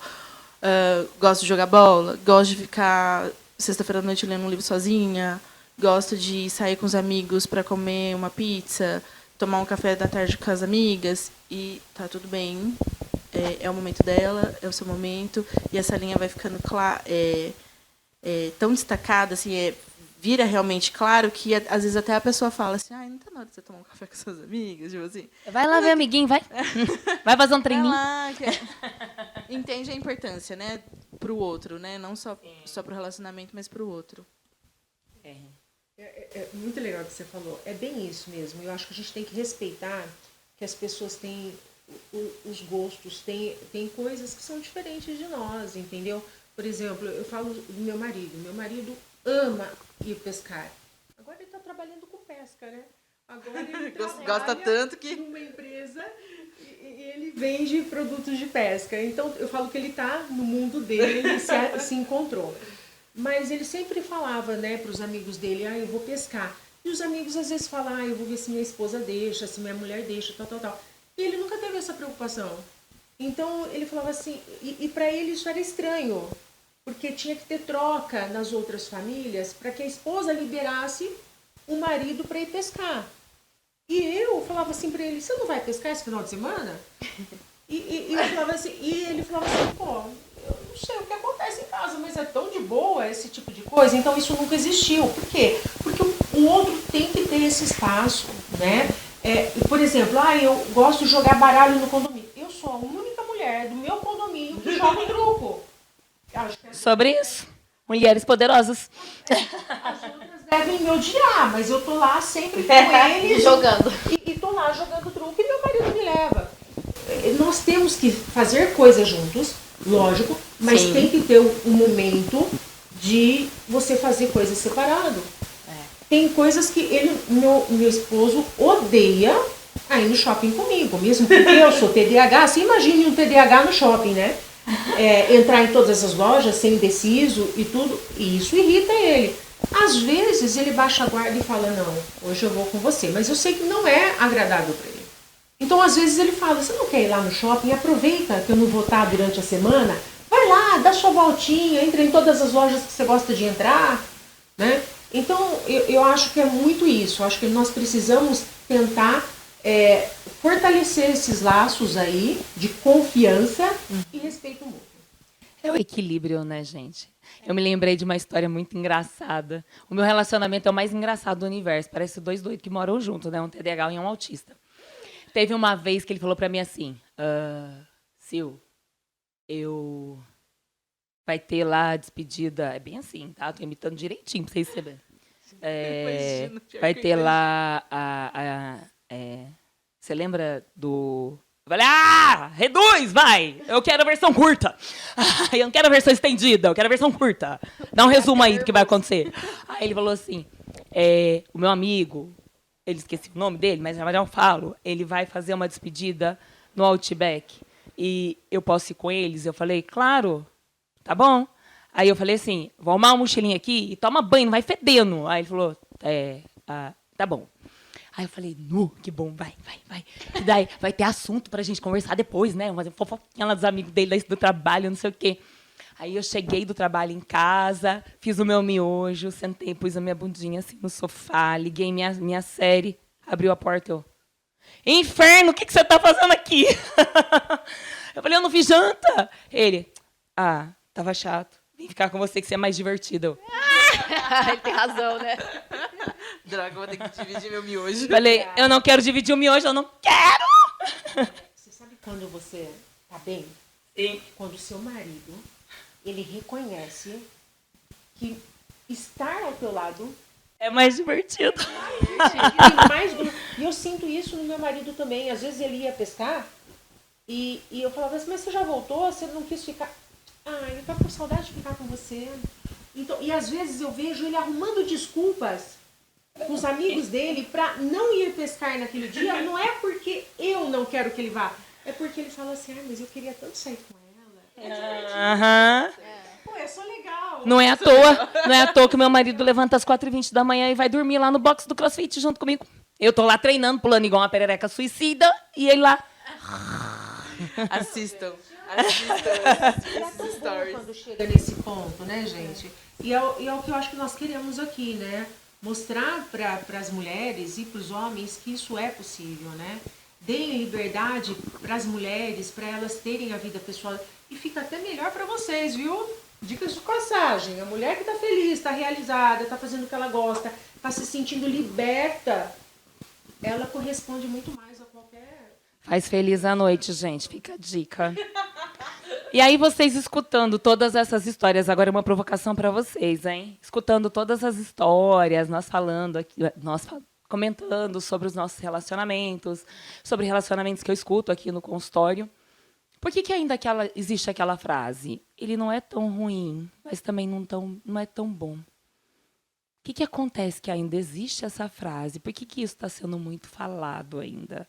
Speaker 4: gosto de jogar bola, gosto de ficar sexta-feira à noite lendo um livro sozinha, gosto de sair com os amigos para comer uma pizza, tomar um café da tarde com as amigas e tá tudo bem. É o momento dela, é o seu momento e essa linha vai ficando tão destacada, assim, vira realmente claro que às vezes até a pessoa fala assim, não tá na hora de você tomar um café com seus amigos, tipo assim.
Speaker 1: Vai lá ver amiguinho, vai. Vai fazer um
Speaker 4: Vai
Speaker 1: treininho.
Speaker 4: lá, entende a importância, né, pro outro, né, não só pro relacionamento, mas pro outro.
Speaker 3: É muito legal o que você falou. É bem isso mesmo. Eu acho que a gente tem que respeitar que as pessoas têm os gostos, têm coisas que são diferentes de nós, entendeu? Por exemplo, eu falo do meu marido. Meu marido ama ir pescar. Agora ele está trabalhando com pesca, né? Agora ele
Speaker 4: Gosta tanto que...
Speaker 3: numa empresa e ele vende produtos de pesca. Então, eu falo que ele está no mundo dele, ele se encontrou. Mas ele sempre falava, né, para os amigos dele, eu vou pescar. E os amigos às vezes falam, eu vou ver se minha esposa deixa, se minha mulher deixa, tal. E ele nunca teve essa preocupação. Então, ele falava assim, e para ele isso era estranho, porque tinha que ter troca nas outras famílias para que a esposa liberasse o marido para ir pescar. E eu falava assim para ele, você não vai pescar esse final de semana? E ele falava assim, pô, eu não sei o que acontece em casa, mas é tão de boa esse tipo de coisa. Então isso nunca existiu. Por quê? Porque o outro tem que ter esse espaço, né? Por exemplo, eu gosto de jogar baralho no condomínio. Eu sou a única mulher do meu condomínio que joga truco.
Speaker 1: Sobre isso. Mulheres poderosas.
Speaker 3: As outras devem me odiar, mas eu tô lá sempre com eles.
Speaker 2: Jogando.
Speaker 3: E tô lá jogando truco e meu marido me leva. Nós temos que fazer coisas juntos, lógico, mas
Speaker 1: Sim.
Speaker 3: tem que ter um momento de você fazer coisas separado. Tem coisas que meu esposo odeia ir no shopping comigo, mesmo porque eu sou TDAH. Você imagine um TDAH no shopping, né? Entrar em todas as lojas, ser indeciso e tudo, e isso irrita ele. Às vezes ele baixa a guarda e fala, não, hoje eu vou com você, mas eu sei que não é agradável para ele. Então, às vezes ele fala, você não quer ir lá no shopping? Aproveita que eu não vou estar durante a semana, vai lá, dá sua voltinha, entra em todas as lojas que você gosta de entrar, né? Então, eu acho que é muito isso. Eu acho que nós precisamos tentar fortalecer esses laços aí de confiança e respeito mútuo.
Speaker 1: É o equilíbrio, né, gente? Eu me lembrei de uma história muito engraçada. O meu relacionamento é o mais engraçado do universo. Parece dois doidos que moram juntos, né? Um TDAH e um autista. Teve uma vez que ele falou pra mim assim, Sil, vai ter lá a despedida, é bem assim, tá? Tô imitando direitinho pra vocês saberem. Vai ter lá você lembra do... Eu falei, reduz, vai! Eu quero a versão curta. Eu não quero a versão estendida, eu quero a versão curta. Dá um resumo aí do que vai acontecer. Aí ele falou assim, o meu amigo, ele esqueci o nome dele, mas já falo, ele vai fazer uma despedida no Outback e eu posso ir com eles? Eu falei, claro, tá bom. Aí eu falei assim, vou arrumar uma mochilinha aqui e toma banho, não vai fedendo. Aí ele falou, tá bom. Aí eu falei, que bom, vai. E daí vai ter assunto pra gente conversar depois, né? Fazer fofoquinha lá dos amigos dele do trabalho, não sei o quê. Aí eu cheguei do trabalho em casa, fiz o meu miojo, sentei, pus a minha bundinha assim no sofá, liguei minha série, abriu a porta, eu... Inferno, o que você tá fazendo aqui? Eu falei, eu não fiz janta. Ele, tava chato. Vim ficar com você que você é mais divertido.
Speaker 2: Ele tem razão, né?
Speaker 4: Droga, vou ter que dividir meu miojo.
Speaker 1: Falei, eu não quero dividir o miojo, eu não quero!
Speaker 3: Você sabe quando você tá bem?
Speaker 1: Sim.
Speaker 3: Quando o seu marido, ele reconhece que estar ao teu lado
Speaker 1: é mais divertido.
Speaker 3: E eu sinto isso no meu marido também. Às vezes ele ia pescar e eu falava assim, mas você já voltou? Você não quis ficar? Ele tá com saudade de ficar com você. Então, e às vezes eu vejo ele arrumando desculpas com os amigos dele para não ir pescar naquele dia. Não é porque eu não quero que ele vá. É porque ele fala assim, mas eu queria tanto sair com ela. Pô, é só legal.
Speaker 1: Não é à toa que meu marido levanta às 4h20 da manhã e vai dormir lá no box do CrossFit junto comigo. Eu tô lá treinando, pulando igual uma perereca suicida, e ele lá...
Speaker 3: E
Speaker 4: Assistam
Speaker 3: é tão
Speaker 4: stories.
Speaker 3: bom quando chega nesse ponto, né, gente? E é o que eu acho que nós queremos aqui, né? Mostrar para as mulheres e para os homens que isso é possível, né? Deem liberdade para as mulheres, para elas terem a vida pessoal. E fica até melhor para vocês, viu? Dicas de passagem. A mulher que está feliz, está realizada, está fazendo o que ela gosta, está se sentindo liberta, ela corresponde muito mais a qualquer...
Speaker 1: Faz feliz à noite, gente. Fica a dica. E aí, vocês escutando todas essas histórias, agora é uma provocação para vocês, hein? Escutando todas as histórias, nós falando aqui, comentando sobre os nossos relacionamentos, sobre relacionamentos que eu escuto aqui no consultório. Por que ainda existe aquela frase? Ele não é tão ruim, mas também não é tão bom. O que acontece que ainda existe essa frase? Por que isso está sendo muito falado ainda?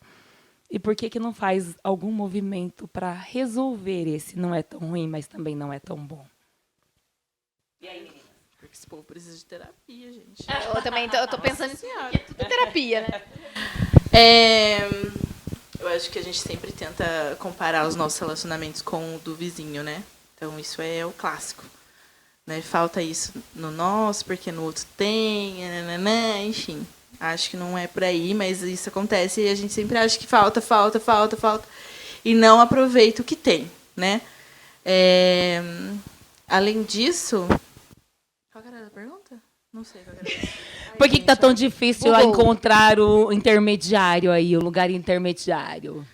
Speaker 1: E por que não faz algum movimento para resolver esse não é tão ruim, mas também não é tão bom? E aí, meninas?
Speaker 4: Porque esse povo precisa de terapia, gente.
Speaker 2: Eu também tô pensando nisso, porque é tudo terapia, né?
Speaker 4: Eu acho que a gente sempre tenta comparar os nossos relacionamentos com o do vizinho, né? Então, isso é o clássico. Né? Falta isso no nosso, porque no outro tem, nananã, enfim. Acho que não é por aí, mas isso acontece e a gente sempre acha que falta. E não aproveita o que tem, né? Além disso... Qual era a pergunta? Não sei qual era a pergunta.
Speaker 1: Por que está tão difícil
Speaker 2: Google.
Speaker 1: encontrar o intermediário aí, o lugar intermediário?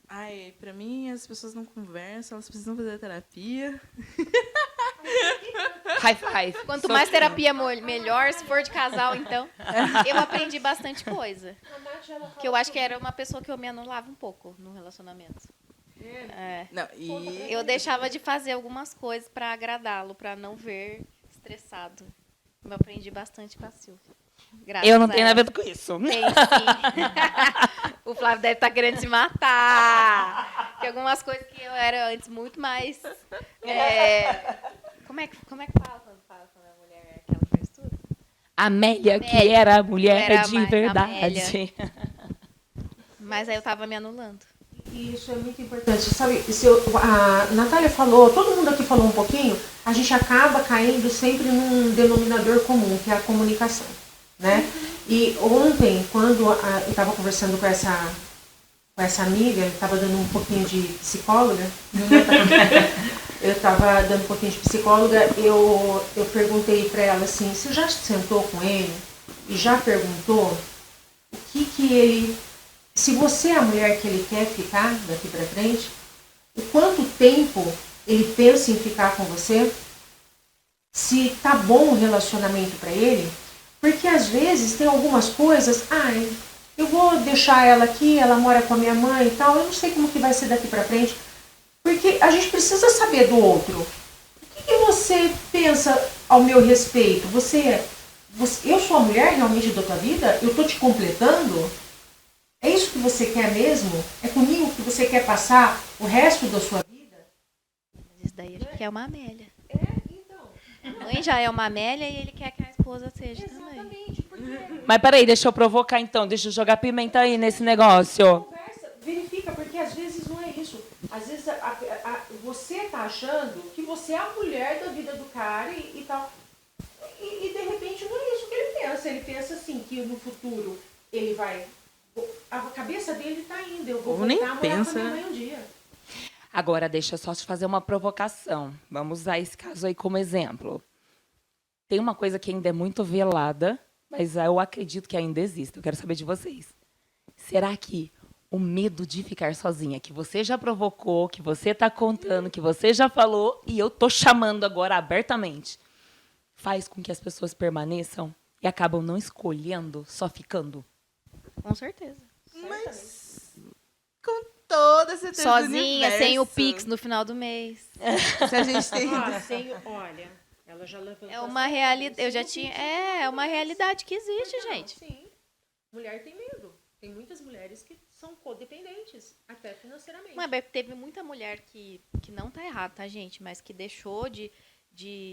Speaker 4: Ai, pra mim, as pessoas não conversam, elas precisam fazer terapia.
Speaker 1: High five.
Speaker 2: Quanto mais terapia, melhor. Se for de casal, então. Eu aprendi bastante coisa. Que eu acho que era uma pessoa que eu me anulava um pouco no relacionamento.
Speaker 4: Não, e...
Speaker 2: Eu deixava de fazer algumas coisas para agradá-lo, para não ver estressado. Eu aprendi bastante com a Silvia. Graças
Speaker 1: Eu não
Speaker 2: a
Speaker 1: tenho
Speaker 2: ela.
Speaker 1: nada a ver com isso.
Speaker 2: Tem, sim. O Flávio deve estar querendo se matar. Porque algumas coisas que eu era antes muito mais... Como é que fala quando a mulher é aquela que fez tudo?
Speaker 1: Amélia, que era a mulher
Speaker 2: Era
Speaker 1: de
Speaker 2: mais
Speaker 1: verdade.
Speaker 2: Mas aí eu tava me anulando.
Speaker 3: Isso é muito importante. Sabe, a Natália falou, todo mundo aqui falou um pouquinho, a gente acaba caindo sempre num denominador comum, que é a comunicação. Né? E ontem, quando eu estava conversando com essa amiga, estava dando um pouquinho de psicóloga, eu estava dando um pouquinho de psicóloga, eu perguntei para ela assim, você já sentou com ele e já perguntou o que ele, se você é a mulher que ele quer ficar daqui para frente, o quanto tempo ele pensa em ficar com você, se tá bom o relacionamento para ele, porque às vezes tem algumas coisas, eu vou deixar ela aqui, ela mora com a minha mãe e tal, eu não sei como que vai ser daqui para frente, porque a gente precisa saber do outro. O que você pensa ao meu respeito? Eu sou a mulher realmente da tua vida? Eu estou te completando? É isso que você quer mesmo? É comigo que você quer passar o resto da sua vida?
Speaker 2: Mas isso daí acho que é uma Amélia.
Speaker 3: Então.
Speaker 2: A mãe já é uma Amélia e ele quer que a esposa seja também.
Speaker 3: Exatamente. Porque
Speaker 1: Mas peraí, deixa eu provocar então, deixa eu jogar pimenta aí nesse negócio.
Speaker 3: conversa, verifica, porque às vezes não é isso. Às vezes você está achando que você é a mulher da vida do cara e tal. E de repente não é isso que ele pensa. Ele pensa assim, que no futuro ele vai... A cabeça dele está indo. Eu vou
Speaker 4: Ou nem
Speaker 3: voltar a morar com a
Speaker 4: pensa,
Speaker 3: minha
Speaker 4: né?
Speaker 3: mãe um dia.
Speaker 1: Agora, deixa eu só te fazer uma provocação. Vamos usar esse caso aí como exemplo. Tem uma coisa que ainda é muito velada, mas eu acredito que ainda existe. Eu quero saber de vocês. Será que o medo de ficar sozinha, que você já provocou, que você está contando, que você já falou, e eu tô chamando agora abertamente, faz com que as pessoas permaneçam e acabam não escolhendo, só ficando?
Speaker 2: Com certeza.
Speaker 4: Mas com toda certeza do
Speaker 2: Sozinha, sem o
Speaker 4: universo,
Speaker 2: Pix no final do mês.
Speaker 4: Se a gente tem...
Speaker 3: Olha, ela já levantou.
Speaker 2: É uma realidade. Eu já tinha. É uma realidade que existe, gente.
Speaker 3: Sim. Mulher tem medo. Tem muitas mulheres que são codependentes, até financeiramente.
Speaker 2: Mas teve muita mulher que não tá errado, tá, gente? Mas que deixou de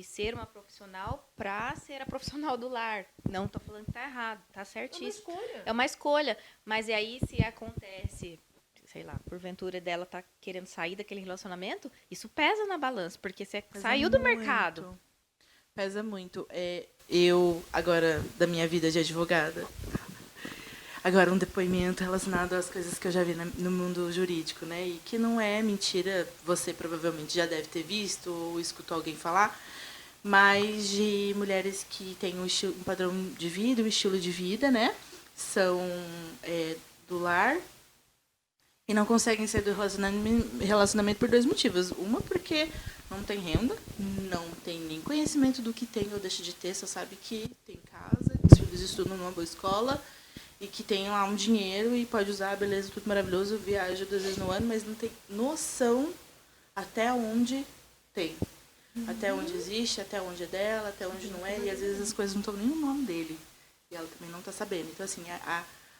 Speaker 2: ser uma profissional pra ser a profissional do lar. Não tô falando que tá errado, tá certíssimo. É uma escolha. Mas e aí, se acontece, sei lá, porventura dela tá querendo sair daquele relacionamento, isso pesa na balança, porque você saiu do mercado.
Speaker 4: Pesa muito. Eu, agora, da minha vida de advogada, Agora, um depoimento relacionado às coisas que eu já vi no mundo jurídico, né? E que não é mentira, você provavelmente já deve ter visto ou escutou alguém falar, mas de mulheres que têm um padrão de vida, um estilo de vida, né? São do lar e não conseguem sair do relacionamento por 2 motivos. Uma, porque não tem renda, não tem nem conhecimento do que tem ou deixa de ter, só sabe que tem casa, os filhos estudam numa boa escola e que tem lá um dinheiro e pode usar, beleza, tudo maravilhoso, viaja 2 vezes no ano, mas não tem noção até onde tem. Até onde existe, até onde é dela, até onde não é, e às vezes as coisas não estão nem no nome dele. E ela também não está sabendo. Então, assim,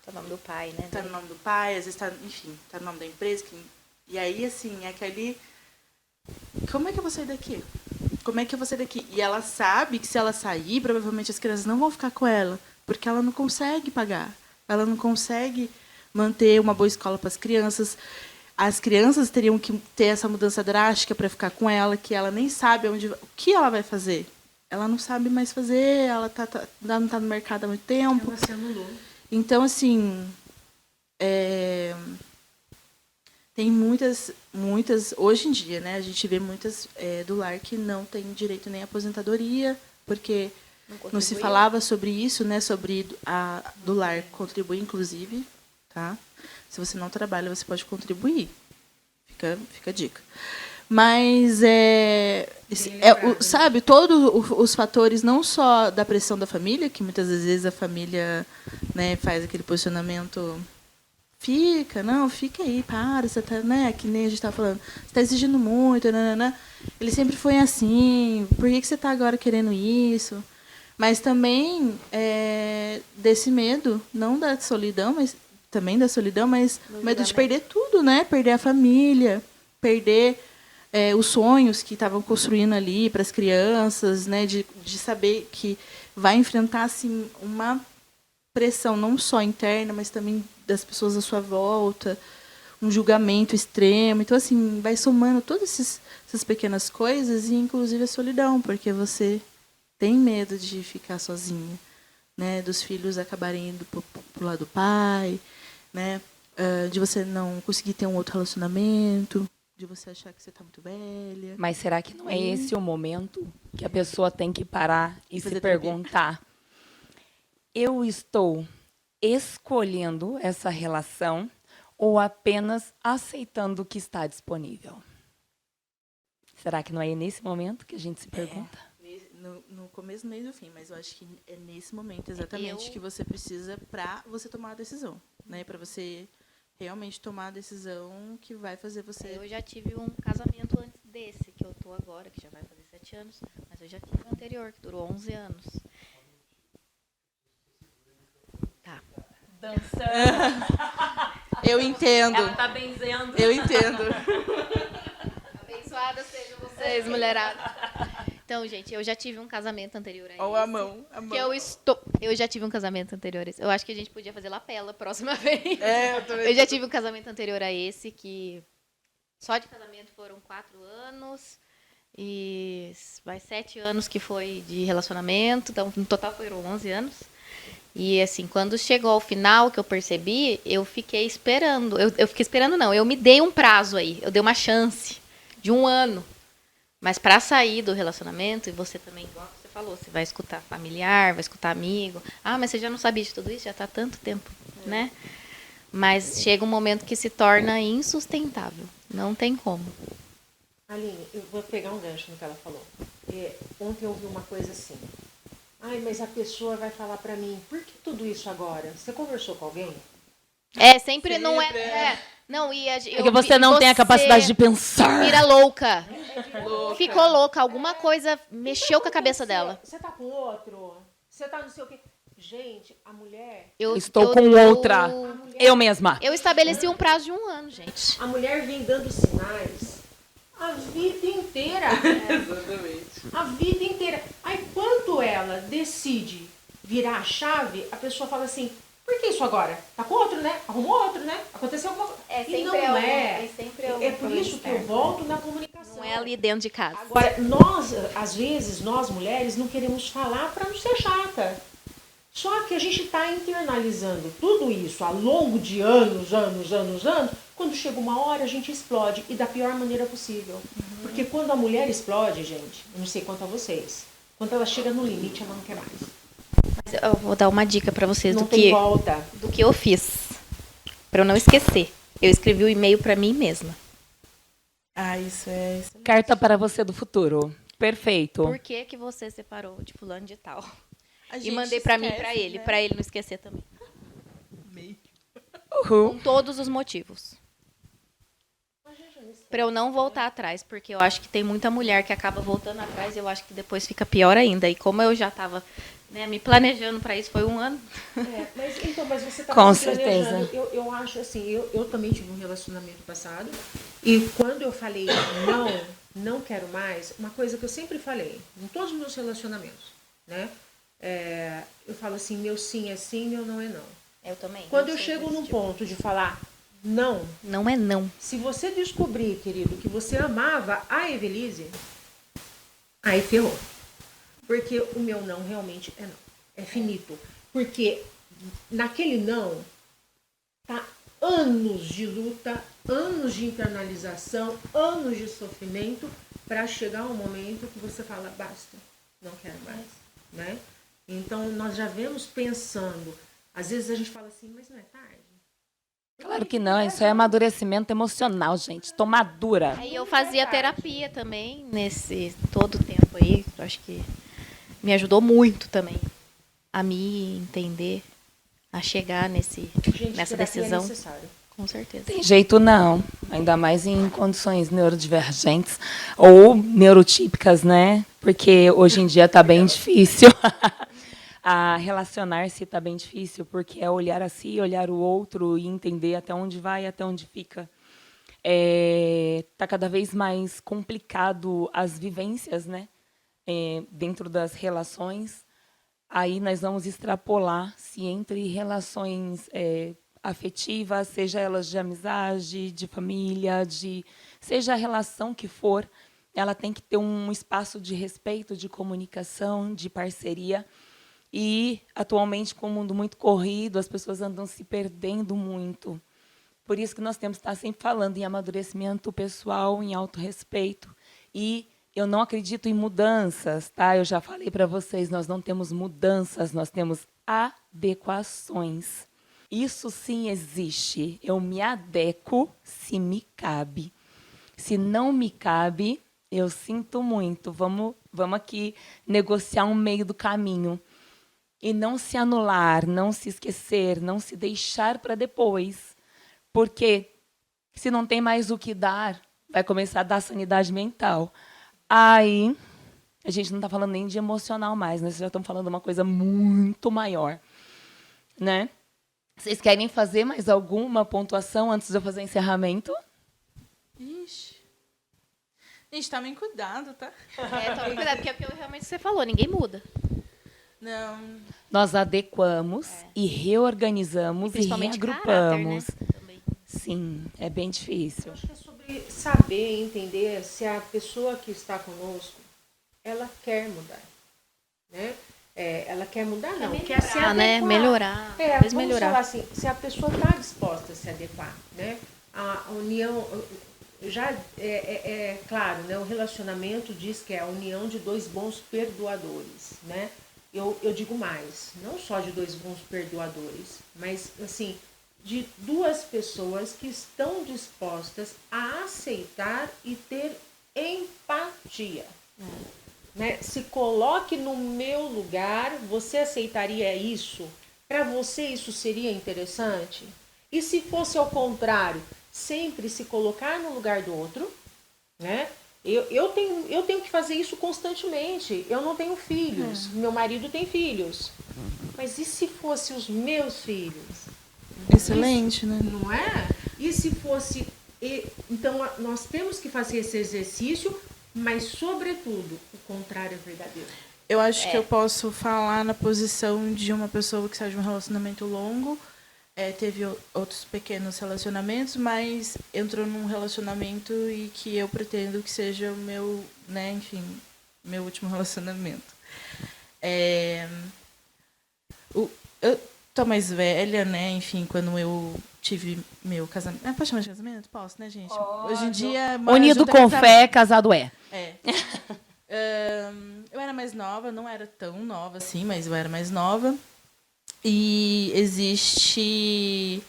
Speaker 2: Tá no nome do pai, né?
Speaker 4: tá no nome do pai, às vezes tá, enfim, tá no nome da empresa. E aí, assim, é aquele... Como é que eu vou sair daqui? Como é que eu vou sair daqui? E ela sabe que se ela sair, provavelmente as crianças não vão ficar com ela, porque ela não consegue pagar. Ela não consegue manter uma boa escola para as crianças. As crianças teriam que ter essa mudança drástica para ficar com ela, que ela nem sabe o que ela vai fazer. Ela não sabe mais fazer, ela não está no mercado há muito tempo.
Speaker 3: Ela se anulou.
Speaker 4: Então, assim, tem muitas, hoje em dia, né, a gente vê muitas do lar que não tem direito nem à aposentadoria, porque não se falava sobre isso, né, sobre do lar contribuir, inclusive, tá? Se você não trabalha, você pode contribuir. Fica a dica. Mas, sabe, todos os fatores, não só da pressão da família, que muitas vezes a família, né, faz aquele posicionamento, fica aí, para, você tá, né, que nem a gente estava falando, você está exigindo muito, nanana. Ele sempre foi assim, por que você está agora querendo isso? Mas também desse medo, não da solidão, mas também da solidão, mas medo de perder tudo, né? Perder a família, perder os sonhos que estavam construindo ali para as crianças, né? De saber que vai enfrentar assim, uma pressão não só interna, mas também das pessoas à sua volta, um julgamento extremo. Então, assim, vai somando todas essas pequenas coisas, e inclusive a solidão, porque você tem medo de ficar sozinha, né? Dos filhos acabarem indo para o lado do pai, né? De você não conseguir ter um outro relacionamento, de você achar que você está muito velha.
Speaker 1: Mas será que não é esse o momento que a pessoa tem que parar e se
Speaker 4: Fazer
Speaker 1: perguntar: eu estou escolhendo essa relação ou apenas aceitando o que está disponível? Será que não é nesse momento que a gente se pergunta?
Speaker 4: No começo, no meio e no fim, mas eu acho que é nesse momento exatamente que você precisa para você tomar a decisão, né? Para você realmente tomar a decisão que vai fazer você...
Speaker 2: Eu já tive um casamento antes desse, que eu tô agora, que já vai fazer 7 anos, mas eu já tive um anterior, que durou 11 anos. Tá.
Speaker 1: Dançando.
Speaker 4: Eu entendo.
Speaker 1: Ela tá benzendo.
Speaker 4: Eu entendo.
Speaker 2: Abençoadas sejam vocês, mulherada. Então, gente, eu já tive um casamento anterior a esse.
Speaker 4: Ou a mão.
Speaker 2: Que eu já tive um casamento anterior a esse. Eu acho que a gente podia fazer lapela a próxima vez.
Speaker 4: Eu também.
Speaker 2: Eu já tive um casamento anterior a esse, que só de casamento foram 4 anos. E mais 7 anos que foi de relacionamento. Então, no total foram 11 anos. E, assim, quando chegou ao final, que eu percebi, eu fiquei esperando. Eu fiquei esperando, não. Eu me dei um prazo aí. Eu dei uma chance de 1 ano. Mas para sair do relacionamento, e você também, igual você falou, você vai escutar familiar, vai escutar amigo. Ah, mas você já não sabia de tudo isso? Já está há tanto tempo, né? Mas chega um momento que se torna insustentável. Não tem como.
Speaker 3: Aline, eu vou pegar um gancho no que ela falou. Ontem eu ouvi uma coisa assim. Ai, mas a pessoa vai falar para mim, por que tudo isso agora? Você conversou com alguém?
Speaker 2: Sempre não é. Não,
Speaker 1: Porque você não tem a capacidade de pensar.
Speaker 2: Vira louca. Ficou louca. Alguma coisa mexeu com a cabeça dela.
Speaker 3: Você tá com outro? Você tá não sei o quê. Gente, a mulher...
Speaker 1: Estou com outra. Eu mesma.
Speaker 2: Eu estabeleci um prazo de 1 ano, gente.
Speaker 3: A mulher vem dando sinais a vida inteira.
Speaker 4: Exatamente.
Speaker 3: A vida inteira. Aí, quando ela decide virar a chave, a pessoa fala assim... Por que isso agora? Tá com outro, né? Arrumou outro, né? Aconteceu alguma coisa. E não é. É por isso que eu volto na comunicação.
Speaker 2: Não é ali dentro de casa.
Speaker 3: Agora, às vezes, nós mulheres, não queremos falar para não ser chata. Só que a gente está internalizando tudo isso ao longo de anos, quando chega uma hora a gente explode e da pior maneira possível. Porque quando a mulher explode, gente, eu não sei quanto a vocês, quando ela chega no limite, ela não quer mais.
Speaker 2: Mas eu vou dar uma dica para vocês
Speaker 3: Não
Speaker 2: do
Speaker 3: tem volta.
Speaker 2: que eu fiz. Para eu não esquecer. Eu escrevi o e-mail para mim mesma.
Speaker 4: Ah, isso é excelente.
Speaker 1: Carta para você do futuro. Perfeito.
Speaker 2: Por que que você separou de fulano de tal?
Speaker 4: A
Speaker 2: E
Speaker 4: gente
Speaker 2: mandei para mim e
Speaker 4: esquece,
Speaker 2: para
Speaker 4: né?
Speaker 2: ele não esquecer também.
Speaker 4: Meio.
Speaker 1: Uhul.
Speaker 2: Com todos os motivos. Para eu não voltar atrás, porque eu acho que tem muita mulher que acaba voltando atrás e eu acho que depois fica pior ainda. E como eu já estava, né, me planejando para isso, foi um ano.
Speaker 3: Mas você está
Speaker 1: Com
Speaker 3: se planejando.
Speaker 1: certeza.
Speaker 3: Eu acho assim, eu também tive um relacionamento passado e quando eu falei não quero mais, uma coisa que eu sempre falei em todos os meus relacionamentos, né? Eu falo assim, meu sim é sim, meu não é não.
Speaker 2: Eu também.
Speaker 3: Quando
Speaker 2: não
Speaker 3: eu
Speaker 2: sou
Speaker 3: chego
Speaker 2: desse
Speaker 3: num
Speaker 2: tipo.
Speaker 3: ponto de falar não,
Speaker 2: Não é não.
Speaker 3: se você descobrir, querido, que você amava a Evelise, aí ferrou. Porque o meu não realmente é não. É finito. Porque naquele não tá anos de luta, anos de internalização, anos de sofrimento para chegar um momento que você fala, basta, não quero mais, né? Então nós já vemos pensando, às vezes a gente fala assim, mas não é tarde?
Speaker 1: Claro que não, isso é amadurecimento emocional, gente. Tô madura.
Speaker 2: Aí eu fazia terapia também nesse todo o tempo aí. Eu acho que me ajudou muito também a me entender, a chegar
Speaker 3: Gente,
Speaker 2: nessa
Speaker 3: terapia
Speaker 2: decisão.
Speaker 3: é necessário.
Speaker 2: Com certeza.
Speaker 1: Tem jeito não, ainda mais em condições neurodivergentes ou neurotípicas, né? Porque hoje em dia tá bem difícil. A relacionar-se tá bem difícil, porque é olhar a si, olhar o outro e entender até onde vai, até onde fica. Tá cada vez mais complicado as vivências, né? Dentro das relações. Aí nós vamos extrapolar se entre relações afetivas, seja elas de amizade, de família, seja a relação que for, ela tem que ter um espaço de respeito, de comunicação, de parceria. E, atualmente, com o mundo muito corrido, as pessoas andam se perdendo muito. Por isso que nós temos que estar sempre falando em amadurecimento pessoal, em autorrespeito. E eu não acredito em mudanças, tá? Eu já falei para vocês, nós não temos mudanças, nós temos adequações. Isso sim existe. Eu me adequo se me cabe. Se não me cabe, eu sinto muito. Vamos aqui negociar um meio do caminho. E não se anular, não se esquecer, não se deixar para depois. Porque se não tem mais o que dar, vai começar a dar sanidade mental. Aí, a gente não está falando nem de emocional mais, né? Vocês já estão falando uma coisa muito maior, né? Vocês querem fazer mais alguma pontuação antes de eu fazer encerramento?
Speaker 4: Ixi. Gente, tomem cuidado, tá?
Speaker 2: Tome cuidado, porque é o que realmente você falou, ninguém muda.
Speaker 4: Não.
Speaker 1: Nós adequamos e reorganizamos e
Speaker 2: Principalmente
Speaker 1: reagrupamos.
Speaker 2: caráter, né? Também.
Speaker 1: Sim, é bem difícil.
Speaker 3: Eu acho que é sobre saber e entender se a pessoa que está conosco, ela quer mudar, né? Ela quer mudar, não. Quer se
Speaker 2: Melhorar,
Speaker 3: adequar.
Speaker 2: né? Melhorar.
Speaker 3: Vamos
Speaker 2: Talvez melhorar.
Speaker 3: falar assim, se a pessoa está disposta a se adequar, né? A união, já claro, né? O relacionamento diz que é a união de dois bons perdoadores, né? Eu digo mais, não só de dois bons perdoadores, mas assim, de duas pessoas que estão dispostas a aceitar e ter empatia. Né? Se coloque no meu lugar, você aceitaria isso? Para você isso seria interessante? E se fosse ao contrário, sempre se colocar no lugar do outro, né? Eu tenho que fazer isso constantemente. Eu não tenho filhos, meu marido tem filhos. Mas e se fosse os meus filhos?
Speaker 4: Excelente, né?
Speaker 3: Não é? E se fosse... Então, nós temos que fazer esse exercício, mas, sobretudo, o contrário é verdadeiro.
Speaker 4: Eu acho que eu posso falar na posição de uma pessoa que sai de um relacionamento longo, teve outros pequenos relacionamentos, mas entrou num relacionamento e que eu pretendo que seja o meu, né, enfim, meu último relacionamento. Eu tô mais velha, né? Enfim, quando eu tive meu casamento... Pode chamar de casamento? Posso, né, gente? Hoje em dia... mora
Speaker 1: Unido
Speaker 4: junto é
Speaker 1: com
Speaker 4: casamento.
Speaker 1: fé, casado é.
Speaker 4: É. Eu era mais nova, não era tão nova assim, mas eu era mais nova. E existe...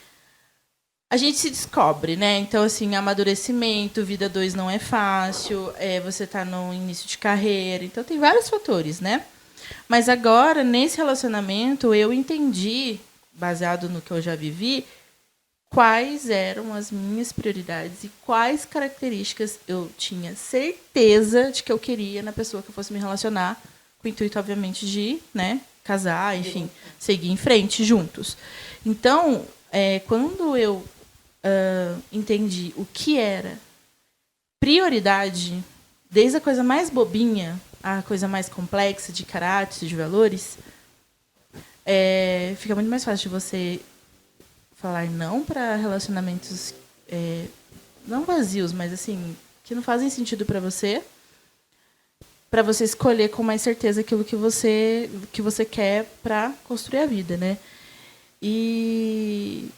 Speaker 4: A gente se descobre, né? Então, assim, amadurecimento, vida 2 não é fácil, você tá no início de carreira, então tem vários fatores, né? Mas agora, nesse relacionamento, eu entendi, baseado no que eu já vivi, quais eram as minhas prioridades e quais características eu tinha certeza de que eu queria na pessoa que eu fosse me relacionar, com o intuito, obviamente, de, né, casar, enfim, seguir em frente juntos. Então, quando eu entendi o que era prioridade, desde a coisa mais bobinha à coisa mais complexa de caráter, de valores, fica muito mais fácil de você falar não para relacionamentos não vazios, mas assim que não fazem sentido para você escolher com mais certeza aquilo que você quer para construir a vida, né? E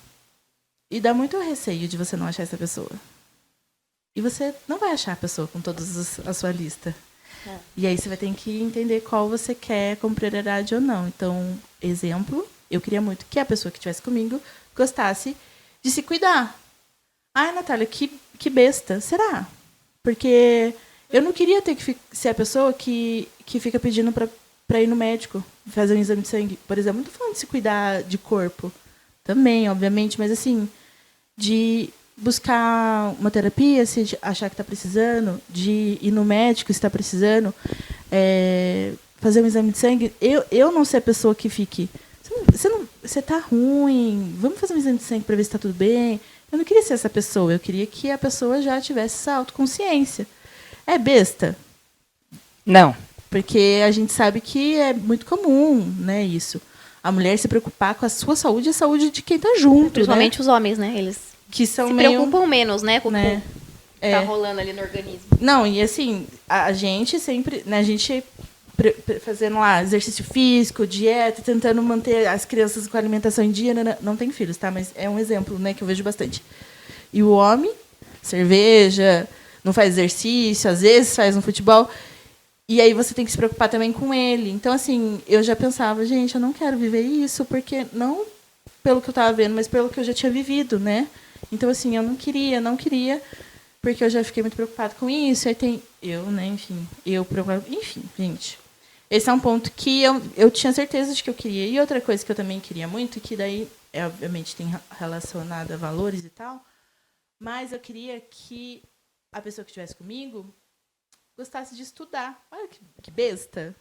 Speaker 4: dá muito receio de você não achar essa pessoa. E você não vai achar a pessoa com todos a sua lista. E aí você vai ter que entender qual você quer como prioridade ou não. Então, exemplo, eu queria muito que a pessoa que estivesse comigo gostasse de se cuidar. Ai, Natália, que besta. Será? Porque eu não queria ter que ser a pessoa que fica pedindo para ir no médico, fazer um exame de sangue. Por exemplo, não estou falando de se cuidar de corpo. Também, obviamente, mas assim, de buscar uma terapia se achar que está precisando, de ir no médico se está precisando, fazer um exame de sangue. Eu não ser a pessoa que fique... Você está ruim, vamos fazer um exame de sangue para ver se está tudo bem. Eu não queria ser essa pessoa, eu queria que a pessoa já tivesse essa autoconsciência. É besta?
Speaker 1: Não.
Speaker 4: Porque a gente sabe que é muito comum, né, isso. A mulher se preocupar com a sua saúde e a saúde de quem está junto.
Speaker 2: Principalmente,
Speaker 4: né?
Speaker 2: os homens, né? Eles
Speaker 4: Que são
Speaker 2: se
Speaker 4: meio...
Speaker 2: preocupam menos, né? Com o
Speaker 4: né?
Speaker 2: que tá rolando ali no organismo.
Speaker 4: Não, e assim, a gente sempre... Né, a gente fazendo lá exercício físico, dieta, tentando manter as crianças com a alimentação em dia. Não tem filhos, tá? Mas é um exemplo, né, que eu vejo bastante. E o homem, cerveja, não faz exercício, às vezes faz um futebol... E aí você tem que se preocupar também com ele. Então, assim, eu já pensava, gente, eu não quero viver isso, porque não pelo que eu estava vendo, mas pelo que eu já tinha vivido, né? Então, assim, eu não queria, porque eu já fiquei muito preocupada com isso. Aí tem eu, né, enfim, enfim, gente. Esse é um ponto que eu tinha certeza de que eu queria. E outra coisa que eu também queria muito, que daí, obviamente, tem relacionado a valores e tal, mas eu queria que a pessoa que estivesse comigo gostasse de estudar. Olha que besta.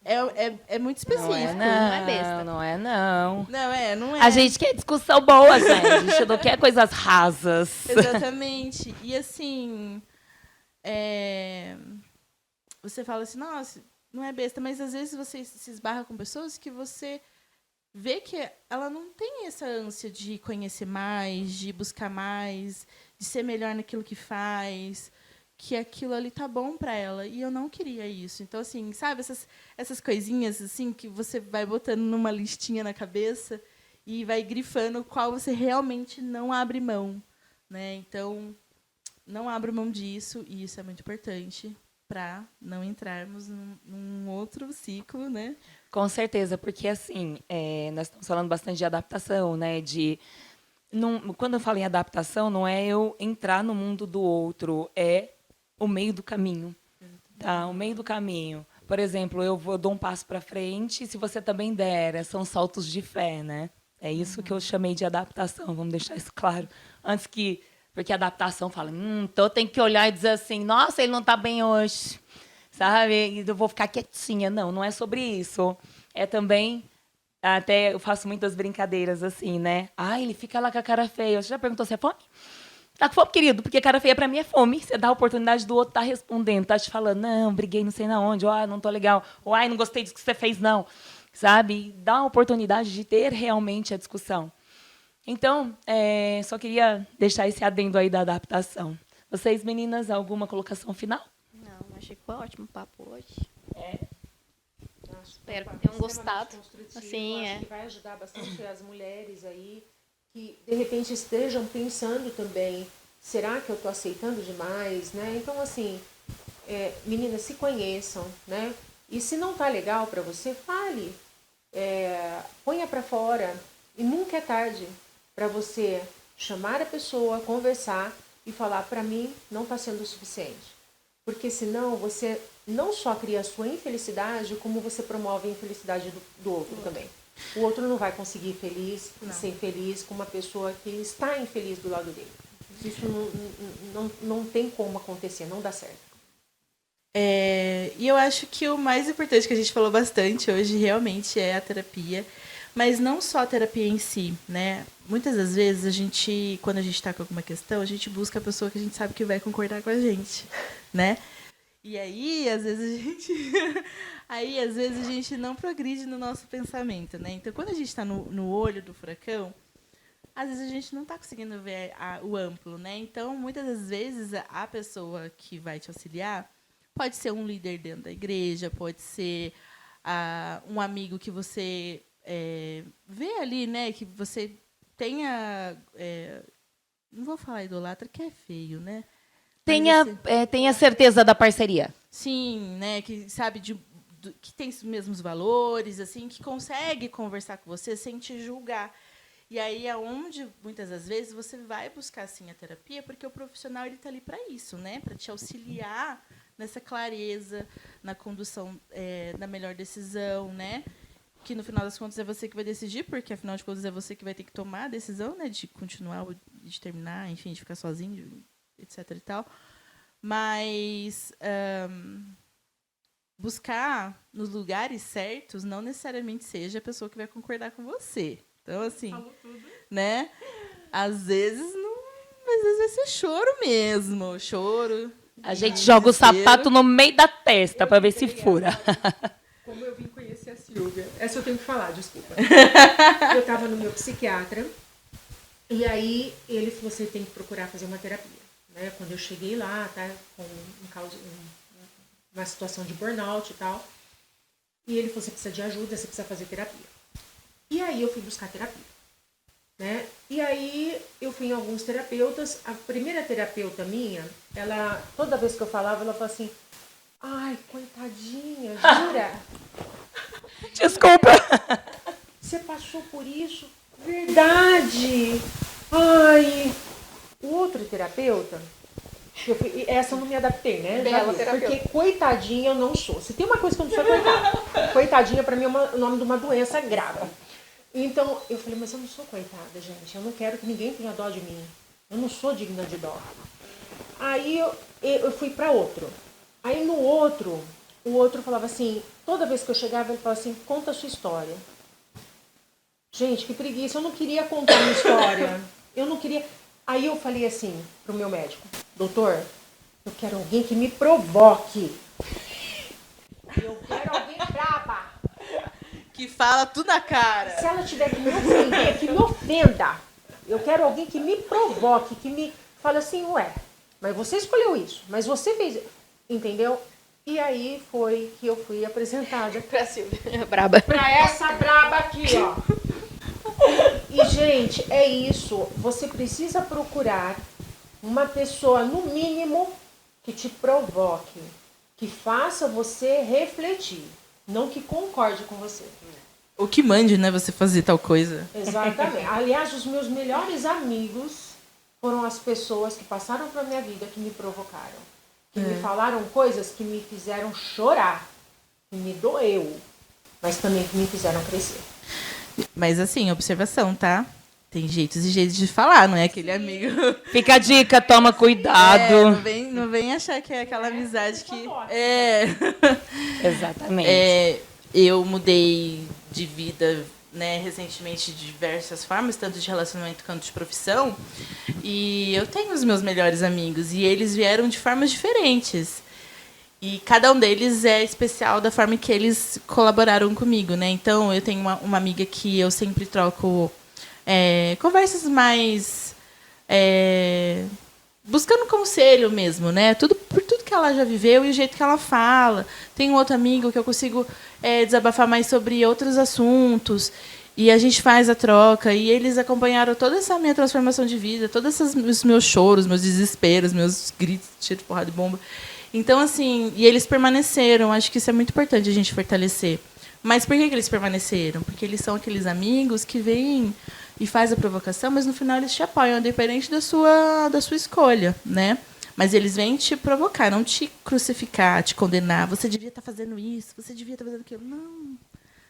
Speaker 4: É muito específico.
Speaker 1: Não é besta. Não é, não.
Speaker 4: Não é.
Speaker 1: A gente quer discussão boa, gente. A gente não quer coisas rasas.
Speaker 4: Exatamente. E, assim, você fala assim, nossa, não é besta, mas, às vezes, você se esbarra com pessoas que você vê que ela não tem essa ânsia de conhecer mais, de buscar mais, de ser melhor naquilo que faz, que aquilo ali tá bom para ela, e eu não queria isso. Então, assim, sabe, essas coisinhas assim que você vai botando numa listinha na cabeça e vai grifando qual você realmente não abre mão, né? Então, não abro mão disso, e isso é muito importante para não entrarmos num outro ciclo, né?
Speaker 1: Com certeza, porque assim, nós estamos falando bastante de adaptação, né? Quando eu falo em adaptação, não é eu entrar no mundo do outro, é o meio do caminho, tá? O meio do caminho. Por exemplo, eu dou um passo para frente, se você também der, são saltos de fé, né? É isso que eu chamei de adaptação, vamos deixar isso claro. Porque adaptação fala, então tem que olhar e dizer assim, nossa, ele não está bem hoje, sabe? E eu vou ficar quietinha. Não é sobre isso. É também, até eu faço muitas brincadeiras assim, né? Ele fica lá com a cara feia. Você já perguntou se é fome? Tá com fome, querido? Porque cara feia pra mim é fome. Você dá a oportunidade do outro estar respondendo, tá te falando, não, briguei não sei na onde, não tô legal, ou não gostei disso que você fez, não. Sabe? Dá a oportunidade de ter realmente a discussão. Então, só queria deixar esse adendo aí da adaptação. Vocês, meninas, alguma colocação final?
Speaker 2: Não, achei que foi ótimo o papo hoje. Espero que tenham gostado.
Speaker 3: Assim,
Speaker 2: Assim,
Speaker 3: acho que vai ajudar bastante as mulheres aí que de repente estejam pensando também, será que eu estou aceitando demais, né? Então assim, meninas, se conheçam, né? E se não tá legal para você, fale, ponha para fora. E nunca é tarde para você chamar a pessoa, conversar e falar, para mim não está sendo o suficiente. Porque senão você não só cria a sua infelicidade, como você promove a infelicidade do outro também. O outro não vai conseguir ir feliz e ser feliz com uma pessoa que está infeliz do lado dele. Isso não tem como acontecer, não dá certo.
Speaker 4: E eu acho que o mais importante que a gente falou bastante hoje realmente é a terapia. Mas não só a terapia em si, né? Muitas das vezes a gente, quando a gente está com alguma questão, a gente busca a pessoa que a gente sabe que vai concordar com a gente, né? E aí, às vezes a gente não progride no nosso pensamento, né? Então, quando a gente está no olho do furacão, às vezes a gente não está conseguindo ver o amplo, né? Então, muitas das vezes a pessoa que vai te auxiliar pode ser um líder dentro da igreja, pode ser um amigo que você vê ali, né, que você tenha, não vou falar idolatra, que é feio, né?
Speaker 1: Tenha certeza da parceria.
Speaker 4: Sim, né, que sabe que tem os mesmos valores, assim, que consegue conversar com você sem te julgar. E aí é onde muitas das vezes você vai buscar assim a terapia, porque o profissional ele está ali para isso, né, para te auxiliar nessa clareza, na condução da melhor decisão, né? Que no final das contas é você que vai decidir, porque afinal de contas é você que vai ter que tomar a decisão, né, de continuar ou de terminar, enfim, de ficar sozinho, etc. e tal. Mas buscar nos lugares certos não necessariamente seja a pessoa que vai concordar com você. Então, assim, né? Às vezes vai ser choro mesmo, choro.
Speaker 1: A gente joga o sapato no meio da testa para ver se fura.
Speaker 3: Como eu vim conhecer a Silvia. Essa eu tenho que falar, desculpa. Eu estava no meu psiquiatra e aí ele falou, você tem que procurar fazer uma terapia. Né? Quando eu cheguei lá, tá, com uma situação de burnout e tal, e ele falou, você precisa de ajuda, você precisa fazer terapia. E aí eu fui buscar terapia. Né? E aí eu fui em alguns terapeutas. A primeira terapeuta minha, ela, toda vez que eu falava, ela falava assim, ai, coitadinha, jura?
Speaker 1: Desculpa.
Speaker 3: Você passou por isso? Verdade. Ai. O outro terapeuta, essa eu não me adaptei, né?
Speaker 2: Bela terapeuta.
Speaker 3: Porque coitadinha eu não sou. Se tem uma coisa que eu não sou, é coitada. Coitadinha pra mim é o nome de uma doença grave. Então, eu falei, mas eu não sou coitada, gente. Eu não quero que ninguém tenha dó de mim. Eu não sou digna de dó. Aí eu fui para outro. Aí no outro, o outro falava assim, toda vez que eu chegava, ele falava assim, conta a sua história. Gente, que preguiça. Eu não queria contar a minha história. Eu não queria... Aí eu falei assim pro meu médico, doutor, eu quero alguém que me provoque. Eu quero alguém braba.
Speaker 4: Que fala tudo na cara.
Speaker 3: Se ela tiver que me ofender, que me ofenda. Eu quero alguém que me provoque, que me fale assim, ué, mas você escolheu isso, mas você fez... Entendeu? E aí foi que eu fui apresentada
Speaker 2: Pra Silvia, braba.
Speaker 3: pra essa braba aqui, ó. E, gente, é isso. Você precisa procurar uma pessoa, no mínimo, que te provoque, que faça você refletir, não que concorde com você.
Speaker 4: O que mande, né, você fazer tal coisa.
Speaker 3: Exatamente. Aliás, os meus melhores amigos foram as pessoas que passaram pela minha vida, que me provocaram. Que me falaram coisas que me fizeram chorar, que me doeu, mas também que me fizeram crescer.
Speaker 4: Mas assim, observação, tá? Tem jeitos e jeitos de falar, não é aquele amigo.
Speaker 1: Fica a dica, toma cuidado.
Speaker 4: Não vem achar que é aquela amizade que.
Speaker 1: Exatamente.
Speaker 4: Eu mudei de vida, né, recentemente de diversas formas, tanto de relacionamento quanto de profissão. E eu tenho os meus melhores amigos e eles vieram de formas diferentes. E cada um deles é especial da forma que eles colaboraram comigo, né? Então, eu tenho uma amiga que eu sempre troco conversas mais... buscando conselho mesmo, né? Por tudo que ela já viveu e o jeito que ela fala. Tem um outro amigo que eu consigo desabafar mais sobre outros assuntos. E a gente faz a troca. E eles acompanharam toda essa minha transformação de vida, todos os meus choros, meus desesperos, meus gritos, cheio de porrada de bomba. Então, assim, e eles permaneceram. Acho que isso é muito importante a gente fortalecer. Mas por que eles permaneceram? Porque eles são aqueles amigos que vêm e faz a provocação, mas no final eles te apoiam, independente da sua escolha, né? Mas eles vêm te provocar, não te crucificar, te condenar. Você devia estar fazendo isso, você devia estar fazendo aquilo. Não.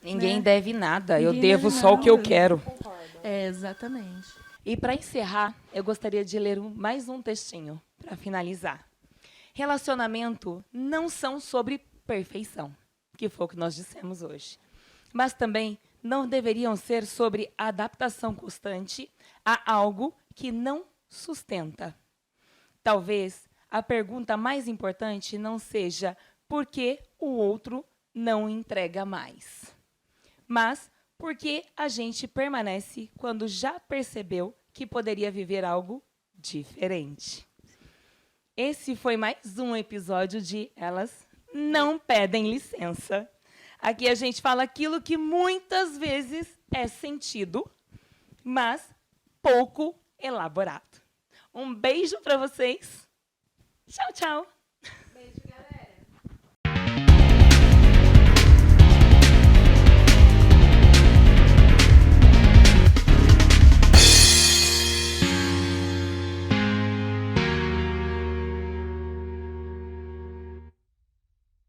Speaker 1: Ninguém
Speaker 4: Né?
Speaker 1: deve nada, eu
Speaker 4: Ninguém
Speaker 1: devo
Speaker 4: deve
Speaker 1: só o que eu
Speaker 4: nada.
Speaker 1: quero.
Speaker 4: Exatamente.
Speaker 1: E para encerrar, eu gostaria de ler mais um textinho para finalizar. Relacionamento não são sobre perfeição, que foi o que nós dissemos hoje, mas também não deveriam ser sobre adaptação constante a algo que não sustenta. Talvez a pergunta mais importante não seja por que o outro não entrega mais, mas por que a gente permanece quando já percebeu que poderia viver algo diferente. Esse foi mais um episódio de Elas Não Pedem Licença. Aqui a gente fala aquilo que muitas vezes é sentido, mas pouco elaborado. Um beijo para vocês. Tchau, tchau.